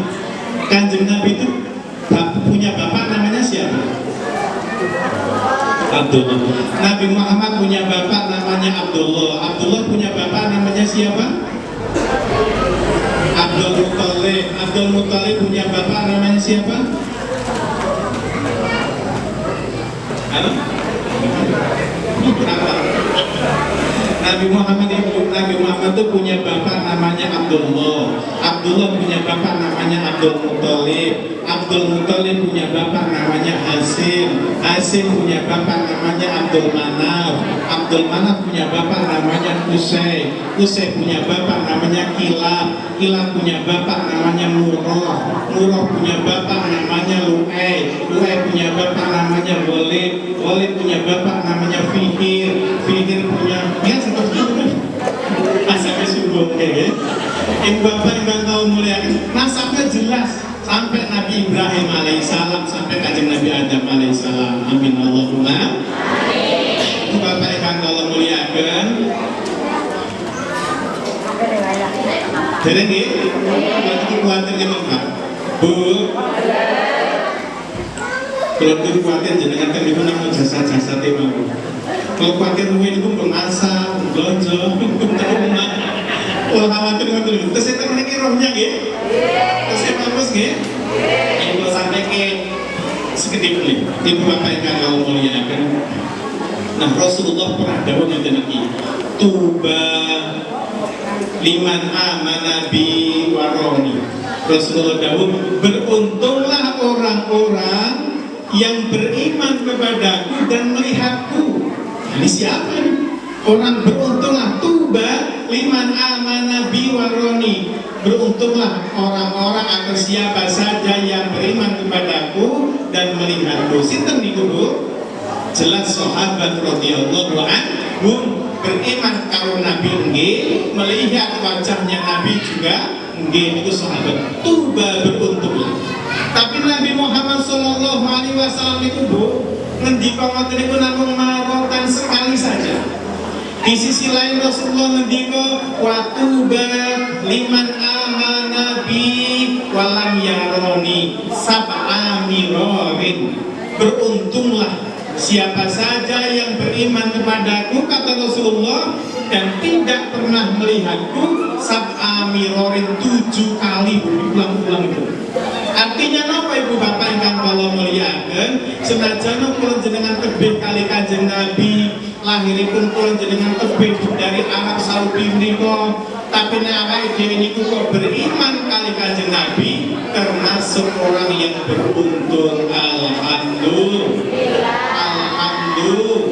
Kanjeng Nabi itu punya bapak namanya siapa? Abdullah. Nabi Muhammad punya bapak namanya Abdullah. Abdullah punya bapak namanya siapa? Abdul Muttalib. Abdul Muttalib punya bapak namanya siapa? Halo? Nabi Muhammad itu punya bapak namanya Abdullah. Abdullah punya bapak namanya Abdul Muttalib. Abdul Muttalib punya bapak namanya Hasim. Hasim punya bapak namanya Abdul Manaf. Abdul Manaf punya bapak namanya Qusay. Qusay punya bapak namanya Kilab. Kilab punya bapak namanya Murrah. Murrah punya bapak namanya Lu'ay. Lu'ay punya bapak namanya Walid. Walid punya bapak namanya Fihir. Fihir punya nasabnya sungguh ya. Ibu bapak yang tahu mulia, nasabnya jelas sampai Nabi Ibrahim alaihissalam, sampai Kanjeng Nabi Adam alaihissalam. Amin Allahumma. Ibu bapak yang tahu muliakan. Jadi ini, waktu khawatir gitu Pak. Bu, kalau itu khawatir jenengan kan ibu nama jasa-jasa tema Bu. Kalau khawatir mungkin itu pengasah, belanja, rumah. Kalau khawatir nggak terus saya terus rohnya gitu. Terus saya bagus gitu. Ibu sampai ke sekedip ini. Ibu bapak yang kalau muliakan. Nah Rasulullah pernah dawuh ngeten iki. Tuba liman amana bi waroni. Rasulullah dawuh, beruntunglah orang-orang yang beriman kepadaku dan melihatku. Ini siapa nih? Orang beruntunglah, tuba liman amana bi waroni. Beruntunglah orang-orang atau siapa saja yang beriman kepadaku dan melihatku. Sinten niku Bu? Jelas sahabat radhiyallahu anhum beriman karo Nabi nggih, melihat wajahnya Nabi juga nggih, itu sahabat. Tuba beruntunglah. Tapi Nabi Muhammad sallallahu alaihi wasallam itu Bu, ngendika ngoten niku namung marotan sekali saja. Di sisi lain Rasulullah ngendika wa tuba liman amana bi walam yaroni sab'a mirarin. Beruntunglah siapa saja yang beriman kepadaku, kata Rasulullah, dan tidak pernah melihatku sab'a mirarin, 7 kali berulang-ulang itu. Artinya apa ibu bapak ingkang kula mulyakaken, senajan kula jenengan tebih kali Kanjeng Nabi lahiripun kula jenengan tebih dari Arab Saudi menika, tapi nek awake dhewe niku kok beriman kali Kanjeng Nabi, termasuk orang yang beruntung. Alhamdulillah. Alhamdulillah.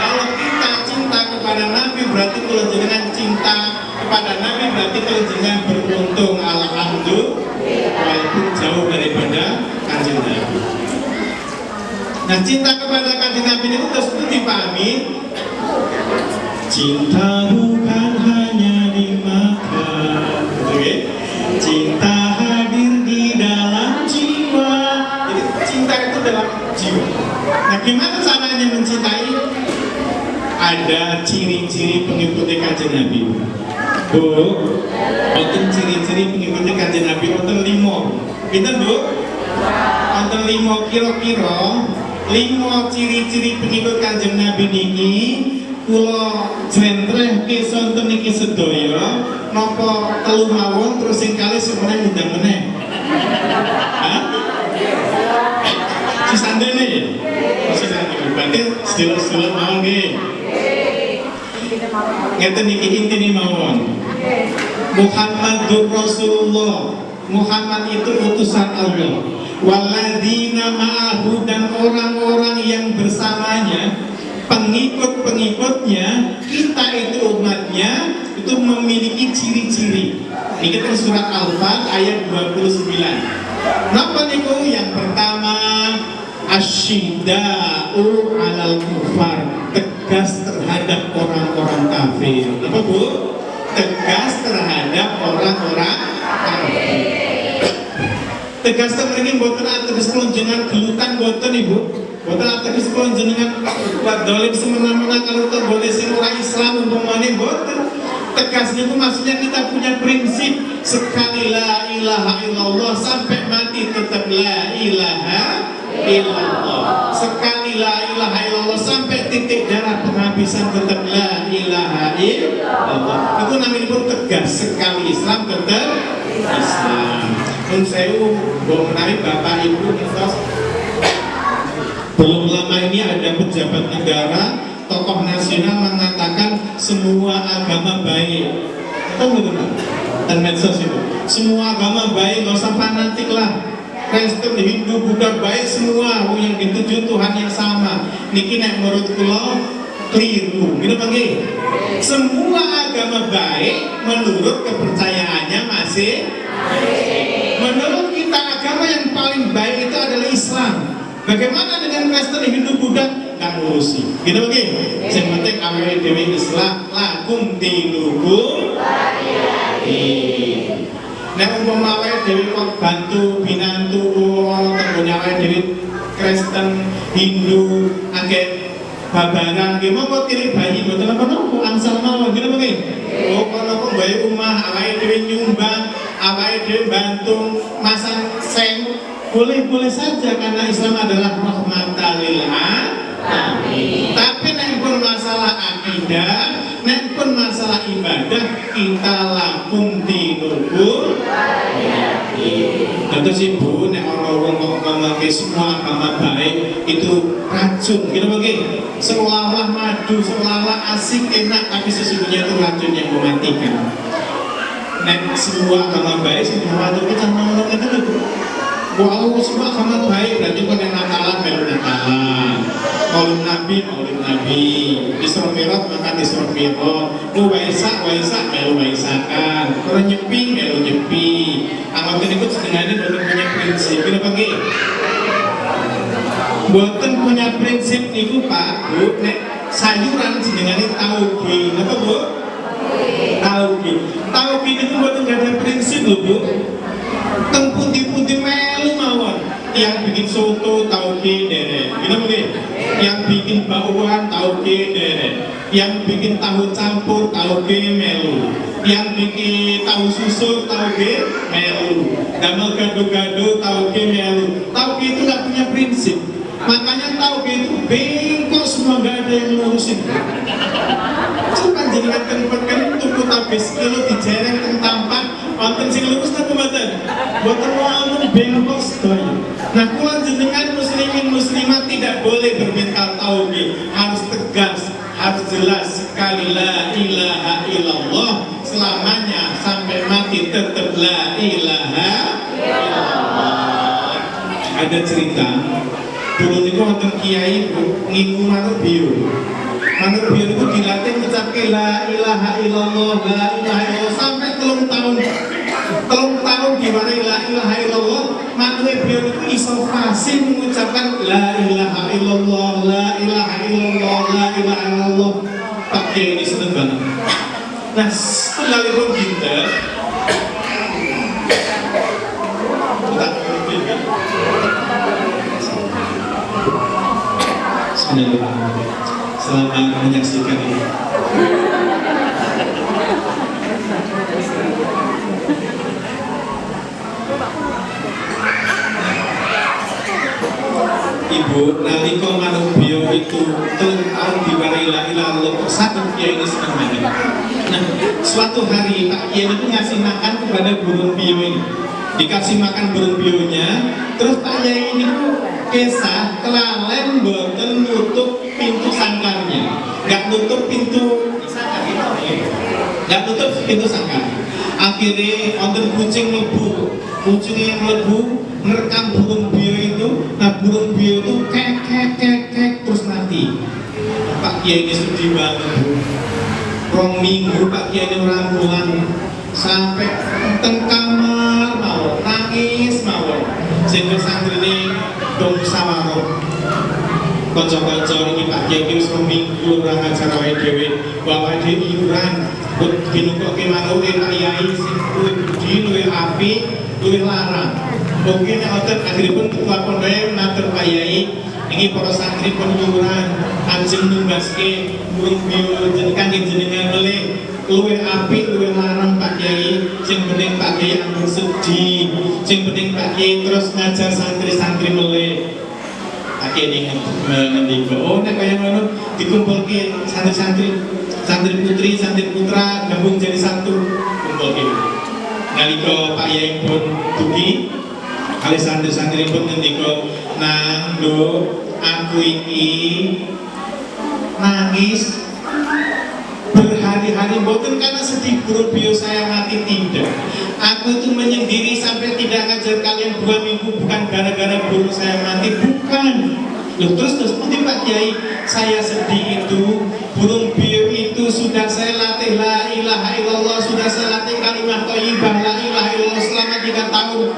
Kalau kita cinta kepada Nabi berarti kula jenengan cinta kepada Nabi, berarti kula jenengan beruntung. Alhamdulillah. Walaupun jauh daripada Kanjeng Nabi. Nah, cinta kepada Kanjeng Nabi itu terus dipahami. Cinta bukan hanya di mata, cinta hadir di dalam jiwa. Jadi cinta itu dalam jiwa. Nah, gimana caranya mencintai? Ada ciri-ciri pengikuti Kanjeng Nabi. Bu, wonten ciri-ciri pengikuti Kanjeng Nabi wonten 5. Pinten, Bu? Wonten 5 kira-kira 5 ciri-ciri pengikut Kanjeng Nabi niki kula jlentrehke sonten niki sedaya napa telu mawon terus sing kalih semeneh ndang meneh. Hah? Sisandene ya? Sisandene. Berarti sedulur-sedulur mawon nggih. Ngeten niki intine mawon. Muhammadur Rasulullah. Muhammad itu utusan Allah. Walladzina ma'ahu, dan orang-orang yang bersamanya, pengikut-pengikutnya, kita itu umatnya, itu memiliki ciri-ciri. Ini kita surat Al-Fat ayat 29. Napa niku? Yang pertama, asyidda'u 'alal kufar, tegas terhadap orang-orang kafir. Apa, Bu? Tegas terhadap orang-orang kafir. Tegas mriki mboten ateges kula jenengan gelutan mboten Ibu. Mboten ateges kula jenengan buat dolim semena-mena kalau boleh sing ora Islam umpamane mboten. Tegas niku maksudnya kita punya prinsip sekali la ilaha illallah sampai mati tetap la ilaha illallah. Sekali la ilaha illallah sampai titik darah penghabisan tetap la ilaha illallah. Itu namanya pun tegas, sekali Islam tetap Islam. Nun sewu, bahwa menarik Bapak Ibu ngertos, belum lama ini ada pejabat negara, tokoh nasional mengatakan semua agama baik. Tahu nggak Pak? Dan medsos itu, semua agama baik, nggak usah fanatik lah. Kristen, Hindu, Buddha baik semua, yang dituju Tuhan yang sama. Niki nek menurut kula keliru, gitu Pak. Semua agama baik menurut kepercayaannya masih. Menurut kita agama yang paling baik itu adalah Islam. Bagaimana dengan Kristen, Hindu, Buddha? Nggak ngurusi. Gitu Pak. Yang penting awake dhewe Islam, lakum dinukum waliyadin. Nek umpama awake dhewe kok bantu binantu tenggone awake dhewe Kristen, Hindu, akeh babaran nggih monggo tilik bayi mboten napa-napa angsal mawon gitu Pak. Oh kono kok bae omah awake dhewe nyumbang, awake dhewe bantu masang seng, boleh-boleh saja karena Islam adalah rahmatan lil alamin. Tapi nek pun masalah akidah, nek pun masalah ibadah, kita lakum dinukum waliyadin. Terus Ibu, nek orang kok ngomongke semua agama baik itu racun, gitu Pak. Seolah-olah madu, seolah-olah asik, enak, tapi sesungguhnya itu racun yang mematikan. Nek semua agama baik, semua itu kita ngomong itu lho. Wow, semua agama baik, berarti kok yang nakalan, melu nakalan. Maulid Nabi, Isra Mi'raj maka Isra Mi'raj, Waisak, melu waisakan, orang nyepi, melu nyepi. Anggap ini pun sedengane boten punya prinsip, gitu Pak. Boten punya prinsip niku Pak, Bu, nek sayuran sedengane tauge, apa Bu? Tauge itu boten ada prinsip lho Bu. Teng pundi-pundi melu mawon. Yang bikin soto tauge derek, gitu Bu. Yang bikin bakwan tauge derek, yang bikin tahu campur tauge melu, yang bikin tahu susu tauge melu, damel gado-gado tauge melu. Tauge itu nggak punya prinsip, makanya tauge itu bengkok semua, nggak ada yang ngurusin. Coba jenengan kan tuku tabe sekilo dijereng teng tampak, wonten sing lurus napa mboten? Mboten wonten bengkok sedaya. Nah, kula jenengan muslimin muslimat tidak boleh bermental tauge, harus tegas, harus jelas sekali la ilaha illallah selamanya sampai mati tetap la ilaha illallah. Ada cerita dulu niku wonten kiai ngingu manuk biu. Manuk biu itu dilatih ngucapke la ilaha illallah, la ilaha illallah sampai 3 tahun. 3 tahun diwarai la ilaha illallah, manuk biu itu iso fasih mengucapkan la ilaha illallah, la ilaha illallah, la ilaha illallah. Pak Kiai ini seneng banget. Nah, sekalipun kita selamat menyaksikan ini. Ibu, nalika manuk bio itu 3 tahun diwarai la ilaha illallah, satu Kiai ini senang banget. Nah, suatu hari Pak Kiai itu ngasih makan kepada burung bio ini. Dikasih makan burung bionya, terus Pak Kiai ini kesah kelalen boten nutup pintu sangkarnya, nggak nutup pintu sangkar gitu, nggak tutup pintu sangkar. Akhirnya wonten kucing mlebu, kucingnya mlebu merekam burung bio itu. Nah, burung bio itu kek terus mati. Pak Kiai ini sedih banget, Bu. 2 minggu Pak Kiai ini ora pulang sampai teng kamar mawon, nangis mawon. Sehingga santri ini dong musyawarah. Kanca-kanca iki Pak Kiai iki wis 2 minggu ora ngajar awake dhewe, bawa dhewe iuran, buat dinukokke manuke Pak Yai sing luwih gedhi, luwih apik, luwih larang. Mungkin otot akhiripun ketua pondok matur Pak Yai, ini para santri pun iuran, ajeng numbaske burung bio jenengan melih luwih apik, luwih larang Pak Kiai. Sing penting Pak Kiai ampun sedih, sing penting Pak Kiai terus ngajar santri-santri melih. Pak Kiai ngendika, oh nek kaya ngono dikumpulke santri-santri, santri putri, santri putra gabung jadi satu, kumpulke. Nalika Pak Kiai pun dugi, kali santri-santri pun ngendika, "Nang, Nduk, aku iki nangis berhari-hari boten karena sedih burung bio saya mati, tidak. Aku itu menyendiri sampai tidak ngajar kalian 2 minggu bukan gara-gara burung saya mati, bukan. Loh, terus nanti Pak Kiai, saya sedih itu burung bio itu sudah saya latih la ilaha illallah, sudah saya latih kalimat thayyibah la ilaha illallah selama 3 tahun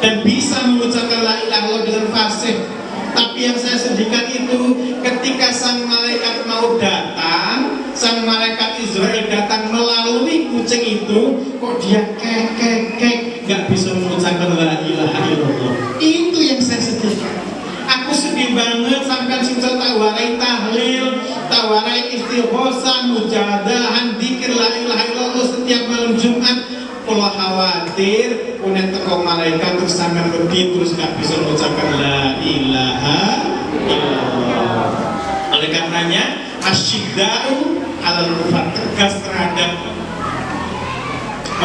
dan bisa mengucapkan la ilaha illallah dengan fasih. Tapi yang saya sedihkan itu ketika sang malaikat mau datang, sang malaikat Israel datang melalui kucing itu, kok dia kek gak bisa mengucapkan la ilaha illallah. Itu yang saya sedihkan. Aku sedih banget sampai sudah tawarai tahlil, tawarai istighosah, mujadahan, dzikir la ilaha illallah setiap malam Jumat. Kalau khawatir punya teko malaikat terus sampai pergi terus gak bisa mengucapkan la ilaha illallah. Oleh karenanya asyidda'u alal kufar, tegas terhadap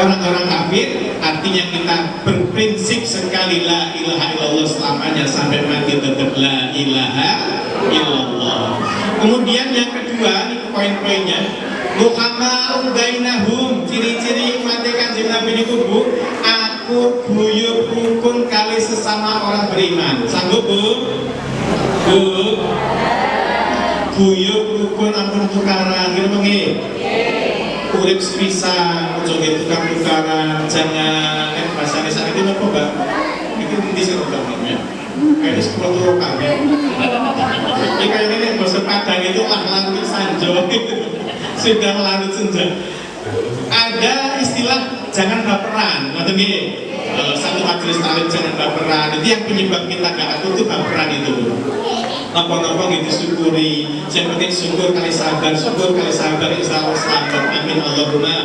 orang-orang kafir, artinya kita berprinsip sekali la ilaha illallah selamanya sampai mati tetap la ilaha illallah. Kemudian yang kedua, ini poin-poinnya, Muhammadun bainahum, ciri-ciri mati Kanjeng Nabi niku Bu, aku guyub rukun kali sesama orang beriman. Sanggup Bu? Bu? Guyub rukun ampun tukaran, gitu nggih. Urip sepisan, ojo tukar-tukaran, jangan bahasane sak iki napa, Mbak? Iki endi sing utamanya? Kayaknya 10 turu kabeh. Iki kayaknya bahasa Padang itu lah sanjo. Sudah larut senja. Ada istilah jangan baperan, ngoten nggih. Satu majelis taklim jangan baperan. Itu yang penyebab kita gak akur itu baperan itu. Napa-napa gitu syukuri. Yang penting syukur kali sabar insya Allah selamat. Amin Allahumma.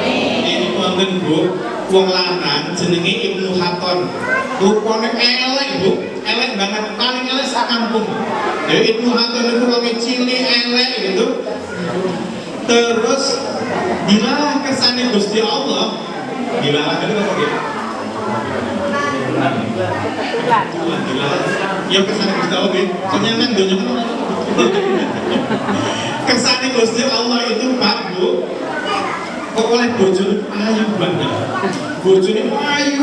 Ini wonten Bu, wong lanang jenenge Ibnu Khatton. Rupane elek Bu, elek banget, paling elek sak kampung. Ya Ibnu Khatton itu wong cilik elek gitu. Terus dilalah kesane Gusti Allah, dilalah itu apa gitu? Ya kesane Gusti Allah nggih. Soalnya nang donya kesane Gusti Allah itu Pak Bu. Kok oleh bojone ayu banget. Bojone ayu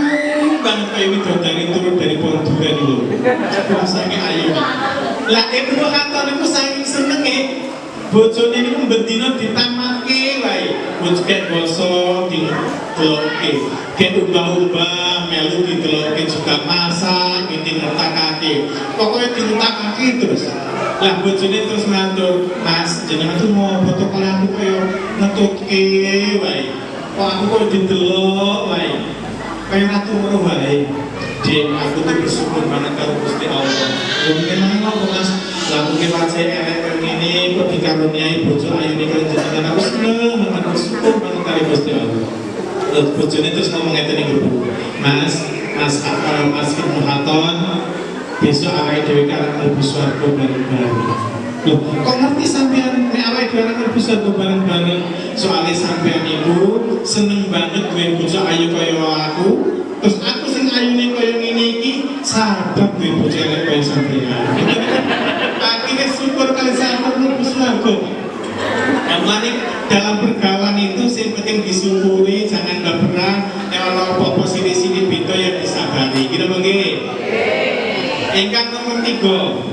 banget kayak widodari turun dari pohon durian itu. Rasane ayu. Lah Ibnu Khattab niku saking senenge bojone niku bendina ditamake wae. Bojone basa didelokke. Kek ubah-ubah melu didelokke juga masak, diletakake. Pokoknya diletakake terus. Lah bojone terus ngatur, "Mas, jenengan tuh mau foto kali aku kaya ngetutke wae. Kok aku kok didelok wae. Kaya ratu ngono wae." Dek, aku tuh bersyukur banget karo Gusti Allah. Mungkin ngono Mas, lah mungkin wajah elek kaya ngene kok dikaruniai bojo ayune kaya jenengan. Aku seneng banget bersyukur banget karo Gusti Allah. Terus bojone terus ngomong ngeten iki, "Mas, Mas Ibnu Khattab, besok awake dhewe karep mlebu swarga bareng-bareng." Loh, kok ngerti sampean nek awake dhewe arep mlebu swarga bareng-bareng? Soale sampean iku seneng banget duwe bojo ayu kaya aku. Terus aku sing ayune kaya ngene iki sahabat duwe bojo elek kaya sampean. Akhirnya syukur kali sahabat mlebu swarga. Mulane dalam pergaulan itu yang penting disyukuri, jangan baperan. Nek ana apa-apa sini-sini beda yang disabari. Gitu nggih. Ingkang nomor 3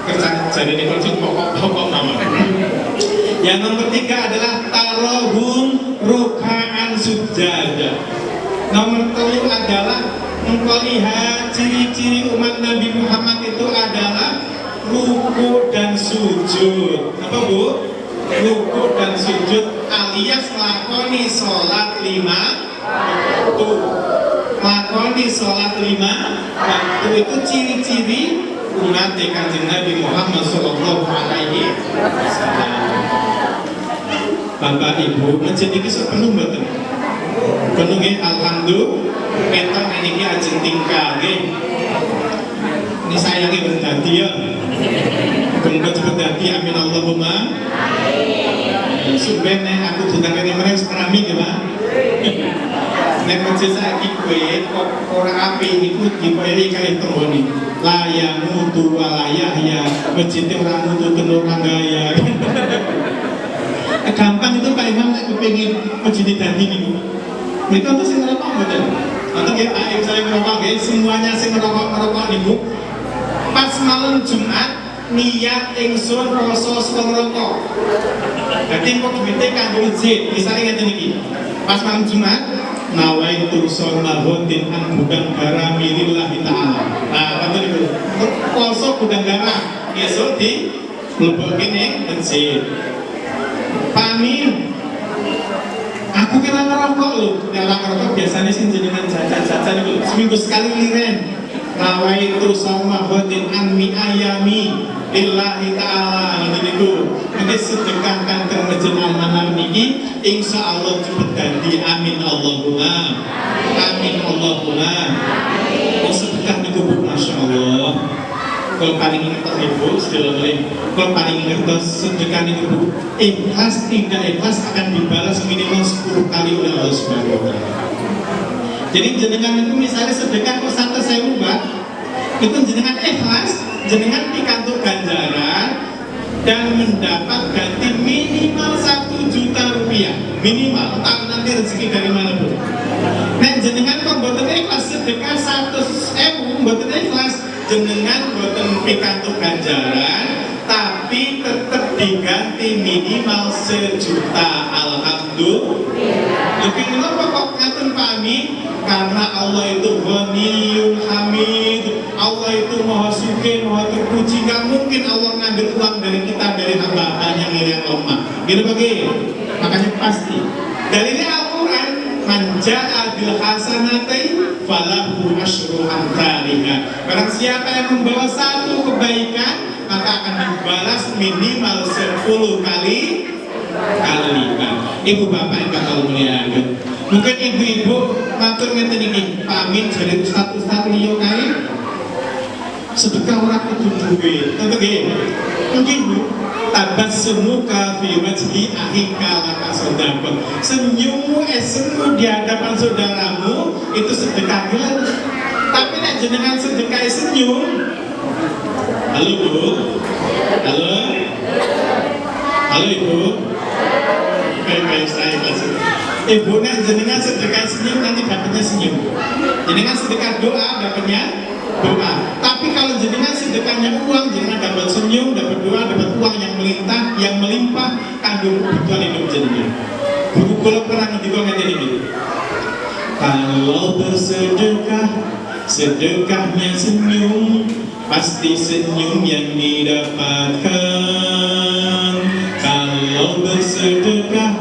kerjaan jadi ini kunci pokok-pokok mama. Yang nomor 3 adalah tarohum rukaan sujada. Nomor 3 adalah engkau lihat ciri-ciri umat Nabi Muhammad itu adalah ruku dan sujud. Apa Bu? Ruku dan sujud alias lakoni sholat 5 waktu. Lakoni sholat 5 waktu itu ciri-ciri umat Kanjeng Nabi Muhammad Sallallahu Alaihi Wasallam. Bapak Ibu, masjid ini sepenuh betul. Penuh nggih, alhamdulillah. Kita niki ajeng tingkah nggih. Ini sayangnya berdadi ya. Semoga cepat dadi, amin Allahumma. Sebenarnya aku juga kali mereka sekarang nggih Pak. Nek masjid saiki kowe kok ora api niku diparingi kali temboni. La ya mutu wa la yahya. Masjid ora mutu tenur gaya. Gampang itu Pak Imam nek kepengin masjid dadi niku. Mereka tuh sing ngerokok betul. Atau ya ayo saya ngerokok nggih, semuanya sing ngerokok niku pas malam Jumat niat ingsun rasa seneng ngerokok. Dadi kok duwite kanggo masjid, misalnya ngeten iki. Pas malam Jumat nawaitu sholatin an bukan gara milillahi ta'ala. Nah, ngoten niku. Poso bukan gara esuk di mlebokke ning masjid. Pamin. Aku kira ngerokok lho. Nek ngerokok biasanya sing jenengan jajan-jajan niku seminggu sekali liren. Nawaitu sholatin an mi ayami lillahi ta'ala. Ngoten niku. Mengke sedekahkan ke masjid Al-Manam niki insyaallah cepet dadi, amin Allahumma. Amin Allahumma. Oh sedekah niku Bu, masyaallah. Kalau paling ngertos Ibu, sedulur mulai. Kalau paling ngertos sedekah niku Bu, ikhlas tidak ikhlas akan dibalas minimal 10 kali oleh Allah Subhanahu wa taala. Jadi jenengan itu misalnya sedekah kok 100.000 Mbak, itu jenengan ikhlas, jenengan pikantuk ganjaran dan mendapat ganti minimal 1 juta rupiah minimal. Tak nanti rezeki dari mana Bu. Nah jenengan kok mboten ikhlas sedekah 100.000 mboten ikhlas, jenengan mboten pikantuk ganjaran tapi tetap diganti minimal 1 juta. Alhamdulillah. Lebih kenapa kok ngaten pami? Karena Allah itu Ghaniyun Hamid. Allah itu Maha Sugih, Maha terpuji. Gak mungkin Allah ngambil uang dari kita, dari hamba yang lemah. Gitu bagi. Makanya pasti. Dalilnya Al-Quran, man ja'a bil hasanati falahu asyru amsalihha. Barang siapa yang membawa 1 kebaikan, maka akan dibalas minimal 10 kali lipat. Ibu bapak yang bakal muliakan. Mungkin ibu-ibu matur ngeten iki, pamit dari ustaz-ustaz liya kae sedekah ora kudu duwe. Tentu nggih. Mungkin Bu, tabassumuka fi wajhi akhika laka sedekah. Senyummu di hadapan saudaramu itu sedekah gelar. Tapi nek jenengan sedekah senyum. Halo Bu. Halo. Halo Ibu. Baik saya masih. Ibu nek jenengan sedekah senyum nanti dapatnya senyum. Jenengan sedekah doa dapatnya doa. Tapi kalau jenengan sedekahnya uang, jenengan dapat senyum, dapat doa, dapat uang yang melimpah kanggo kebutuhan hidup jenengan. Buku kula pernah ngendika ngene iki. Kalau bersedekah, sedekahnya senyum, pasti senyum yang didapatkan. Kalau bersedekah,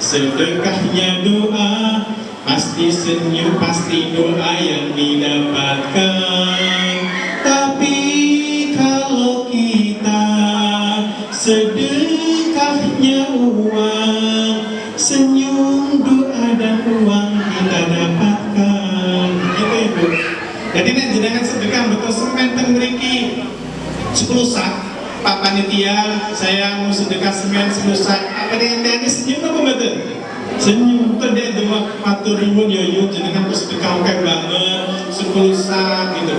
sedekahnya doa, pasti senyum, pasti doa yang didapatkan. Tapi kalau kita sedekahnya uang, senyum, doa dan uang kita dapatkan. Gitu Ibu. Jadi nek jenengan sedekah betul semen teng mriki 10 sak. Pak panitia, saya mau sedekah semen 10 sak. Apa dengan senyum apa betul? Senyum tuh dia dua matur nuwun ya yuk jenengan sedekah kayak banget 10 sak gitu.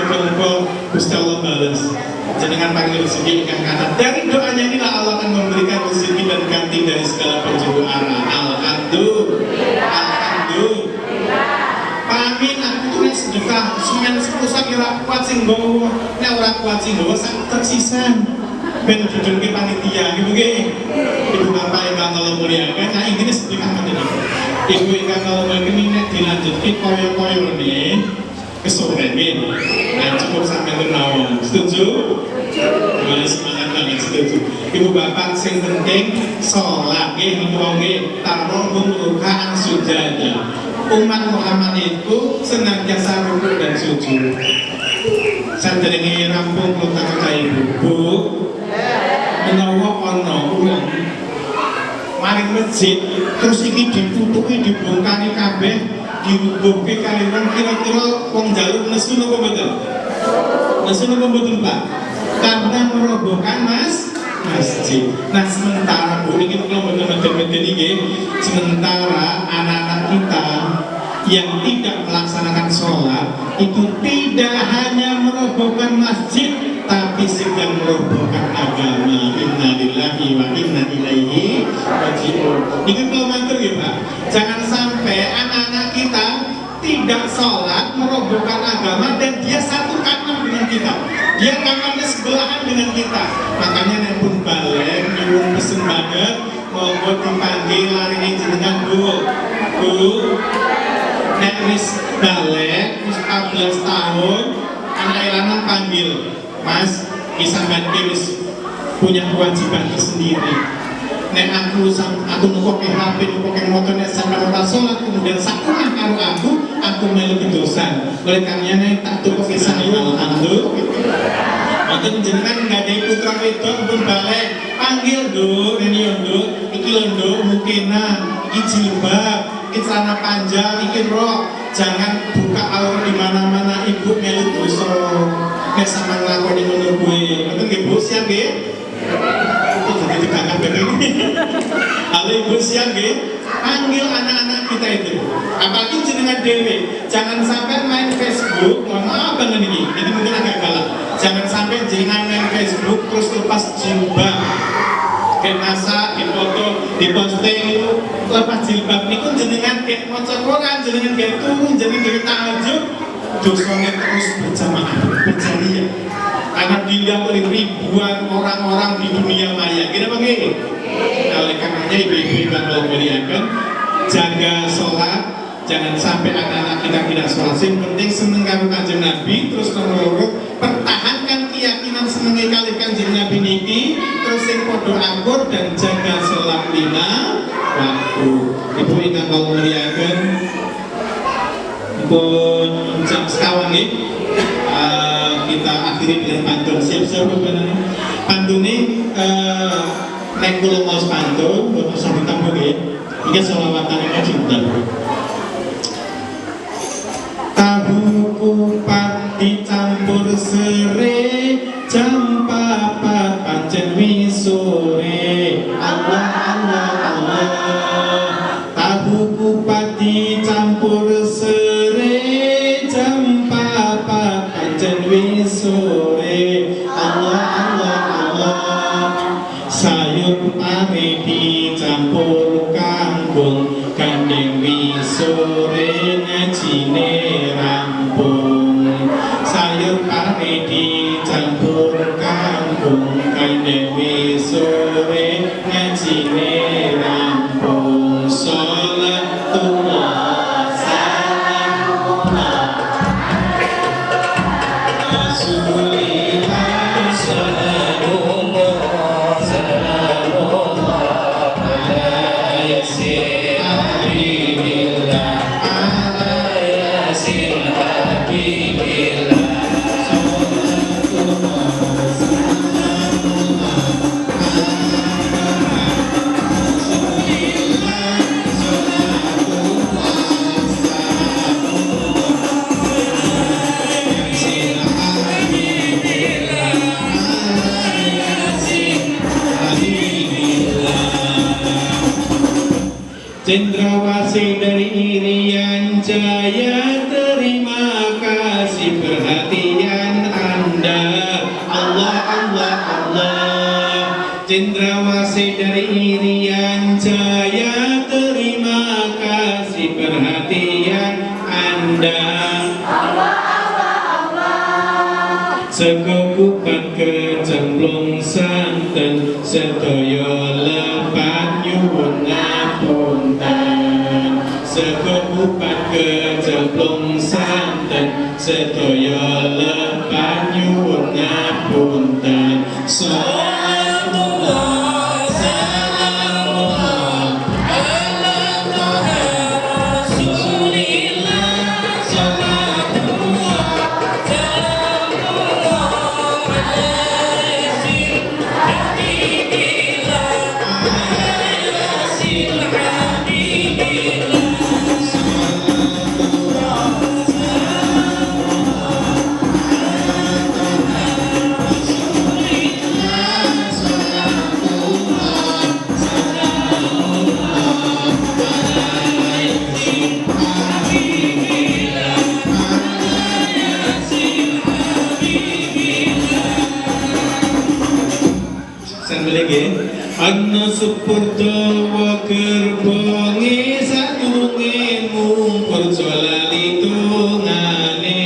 Muga-muga Gusti Allah balas. Jenengan panggil rezeki ikan kanan. Dari doanya inilah Allah akan memberikan rezeki dan ganti dari segala penjuru arah. Alhamdulillah. Pamin aku tuh nek sedekah semen 10 sak kira kuat sing nggowo. Nek ora kuat sing nggowo sak tersisa. Ben didengke panitia gitu nggih. Ibu bapak ingkang kula mulyakaken, nah ini sedekah ngoten iki. Ibu ingkang kula mulyakaken nek dilanjutke kaya-kaya nggih. Kesore nggih. Nah cukup sampai mawon. Setuju? Setuju. Semangat banget setuju. Ibu bapak sing penting salat nggih menawa nggih tarung rukaan sujadah. Umat Muhammad itu senantiasa rukuk dan sujud. Saderenge rampung kula takon Ibu. Menawa ana wong maring masjid terus iki ditutuki dibongkari kabeh dirubuhke kali wong kira-kira wong njaluk nesu napa mboten? Nesu napa mboten Pak? Karena merobohkan masjid. Nah sementara Bu ini kalau mboten-mboten iki sementara anak-anak kita yang tidak melaksanakan sholat itu tidak hanya merobohkan masjid tapi sedang merobohkan agama. Innalillahi wa inna ilaihi raji'un. Ini kalau matur ya Pak, jangan sampai anak-anak kita tidak sholat merobohkan agama dan dia satu kamar dengan kita, dia kamarnya sebelahan dengan kita. Makanya nek pun balik nyuwun pesen banget monggo dipanggil lari ini jenengan Bu nek wis balik wis 14 tahun anak lanang panggil Mas, sampean wis punya kewajiban tersendiri. Nek aku nukoke HP, nukoke motor, nek sampean ora salat kemudian sakulah karo aku melu kedosan. Oleh karenanya tak tukoke sayo alhamdulillah. Mboten jenengan nggadahi putra wedok pun balik panggil Nduk, rene yo Nduk, iki lho Nduk mukena, iki jilbab, iki celana panjang, iki rok. Jangan buka aurat di mana-mana ibu melu dosa. Nek sampean nglakoni ngono kuwi, ngoten nggih Bu, siap nggih? Jadi dibakar begini. Halo Ibu siap nggih? Panggil anak-anak kita itu. Apalagi jenengan dewe. Jangan sampai main Facebook, mohon maaf banget ini. Ini mungkin agak galak. Jangan sampai jenengan main Facebook terus lepas jilbab. Kayak masak, di foto, di posting itu lepas jilbab. Ini pun jenengan kayak maca Quran, jenengan kayak turun, jenengan kayak tahajud. Dosanya terus berjamaah, berjariah. Karena dilihat oleh ribuan orang-orang di dunia maya. Gini apa gini? Nah, oleh karenanya ibu-ibu yang kalau muliakan, jaga sholat, jangan sampai anak-anak kita tidak sholat. Yang penting seneng karo Kanjeng Nabi, terus nomor pertahankan keyakinan senengnya kali Kanjeng Nabi niki, terus yang podo akur dan jaga sholat 5 waktu. Ibu yang kalau muliakan, pun jam sekawan nih. Kita akhiri dengan pantun. Siap-siap pantun ini nek kula mau pantun boten usah ditambah nggih. Iki selawatan iki cinta. Tahu kupat dicampur serai jam 4 pancen wisore. Allah Allah Allah. Tahu kupat dicampur campur sore jam papa pancen wis sore. Allah Allah Allah. Sayur pare dicampur kangkung gandeng wis sore ngajine rampung. Sayur pare dicampur kangkung gandeng wis sore ngajine rampung. Sholatullah salamullah Rasulillah salamullah salamullah ala yasin habibillah ala yasin habibillah Sholatullah salamullah Cendrawasih dari Irian Jaya, terima kasih perhatian Anda. Allah Allah Allah. Cendrawasih dari Irian Jaya, terima kasih perhatian Anda. Allah Allah Allah. Segugupan kecemplung santen, sedaya lepat nyuwun ngapunten. Segugupan kecemplung santen, sedaya lepat nyuwun ngapunten. Salamullah salamullah ala Taha Rasulillah. Salamullah salamullah ala yasin habibillah ala yasin habibillah. Anna supurtawa gerbongi sadurunge mungkur jolali tungane.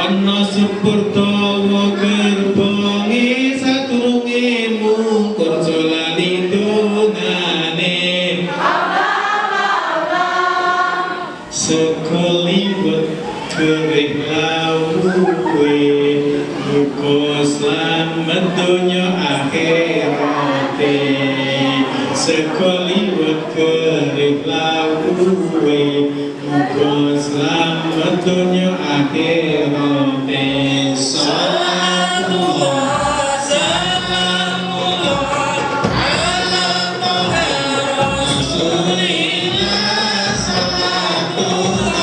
Anna supurtawa gerbongi sadurunge mungkur jolali tungane. Sekaliwat kerih lawuwe muga slamet donya akhirate. Sekaliwat kerih lawuwe muga slamet donya akhirate. Salatullah salamullah ala Taha Rasulillah. Salatullah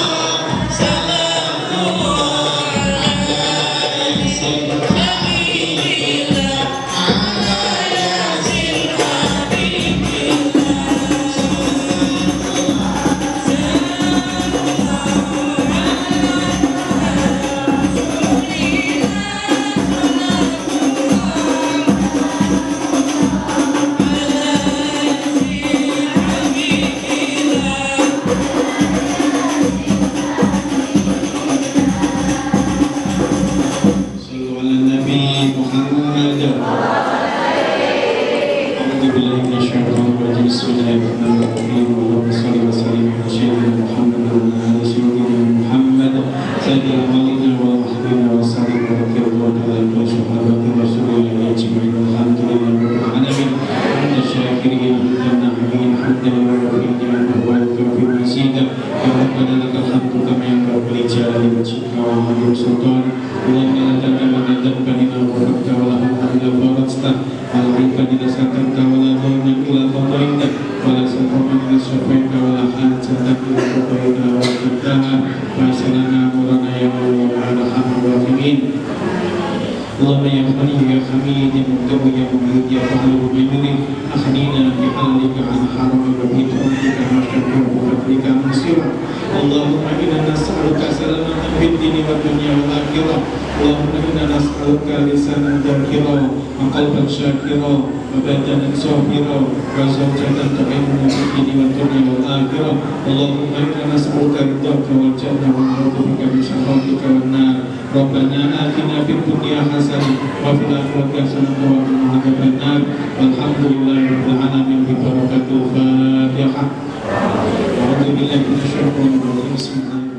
salamullah ala yasin habibillah ala yasin habibillah. Sallu ala Nabi Muhammad. A'udzu billahi minasyaitonir rajim. Bismillahirrahmanirrahim. Allahumma shalli wa sallim ala sayyidina Muhammad wa ala sayyidina Muhammad sayyidil walidina wal muhsinin wa sallim wa barik ala sahabati rasulillah ajma'in. Alhamdulillahi rabbil alamin. Hamdan syakirin hamdan hamidin hamdan yuwaffiqu wa yukafi mazida. Ya rabbana lakal hamdu kama yanbaghi li jalali wajhika wa 'azimi sultanik. Allahumma la tad'u dhanban illa ghafarta wa la hamdan illa farajta wa la 'ayban illa satarta wa la dharran illa qadayta wa la safaran illa shafaita wa la hajatan illa qadayta wa qaddaha wa salana murana ya arhamar rahimin. Allahumma ya Ghani ya Hamid ya Muqtadir ya Mujid ya Fadl ya Majid akhnina bi halika an haram wa bi tawfika Allahumma inna nas'aluka salamatan fid dini wad dunya wal akhirah. Allahumma inna nas'aluka lisanan dzakira wa qalban syakira wa badanan sabira wa zawjatan tu'inuna fid dini wad dunya wal akhirah. Allahumma inna nas'aluka ridhaka wal jannah wa na'udzu bika min sakhatika wan nar. Rabbana atina fid dunya hasanah wa fil akhirati hasanah wa qina adzaban nar. Walhamdulillahi rabbil alamin bi barakatil Fatihah. A'udzu billahi minasy syaithanir rajim. Bismillahirrahmanirrahim.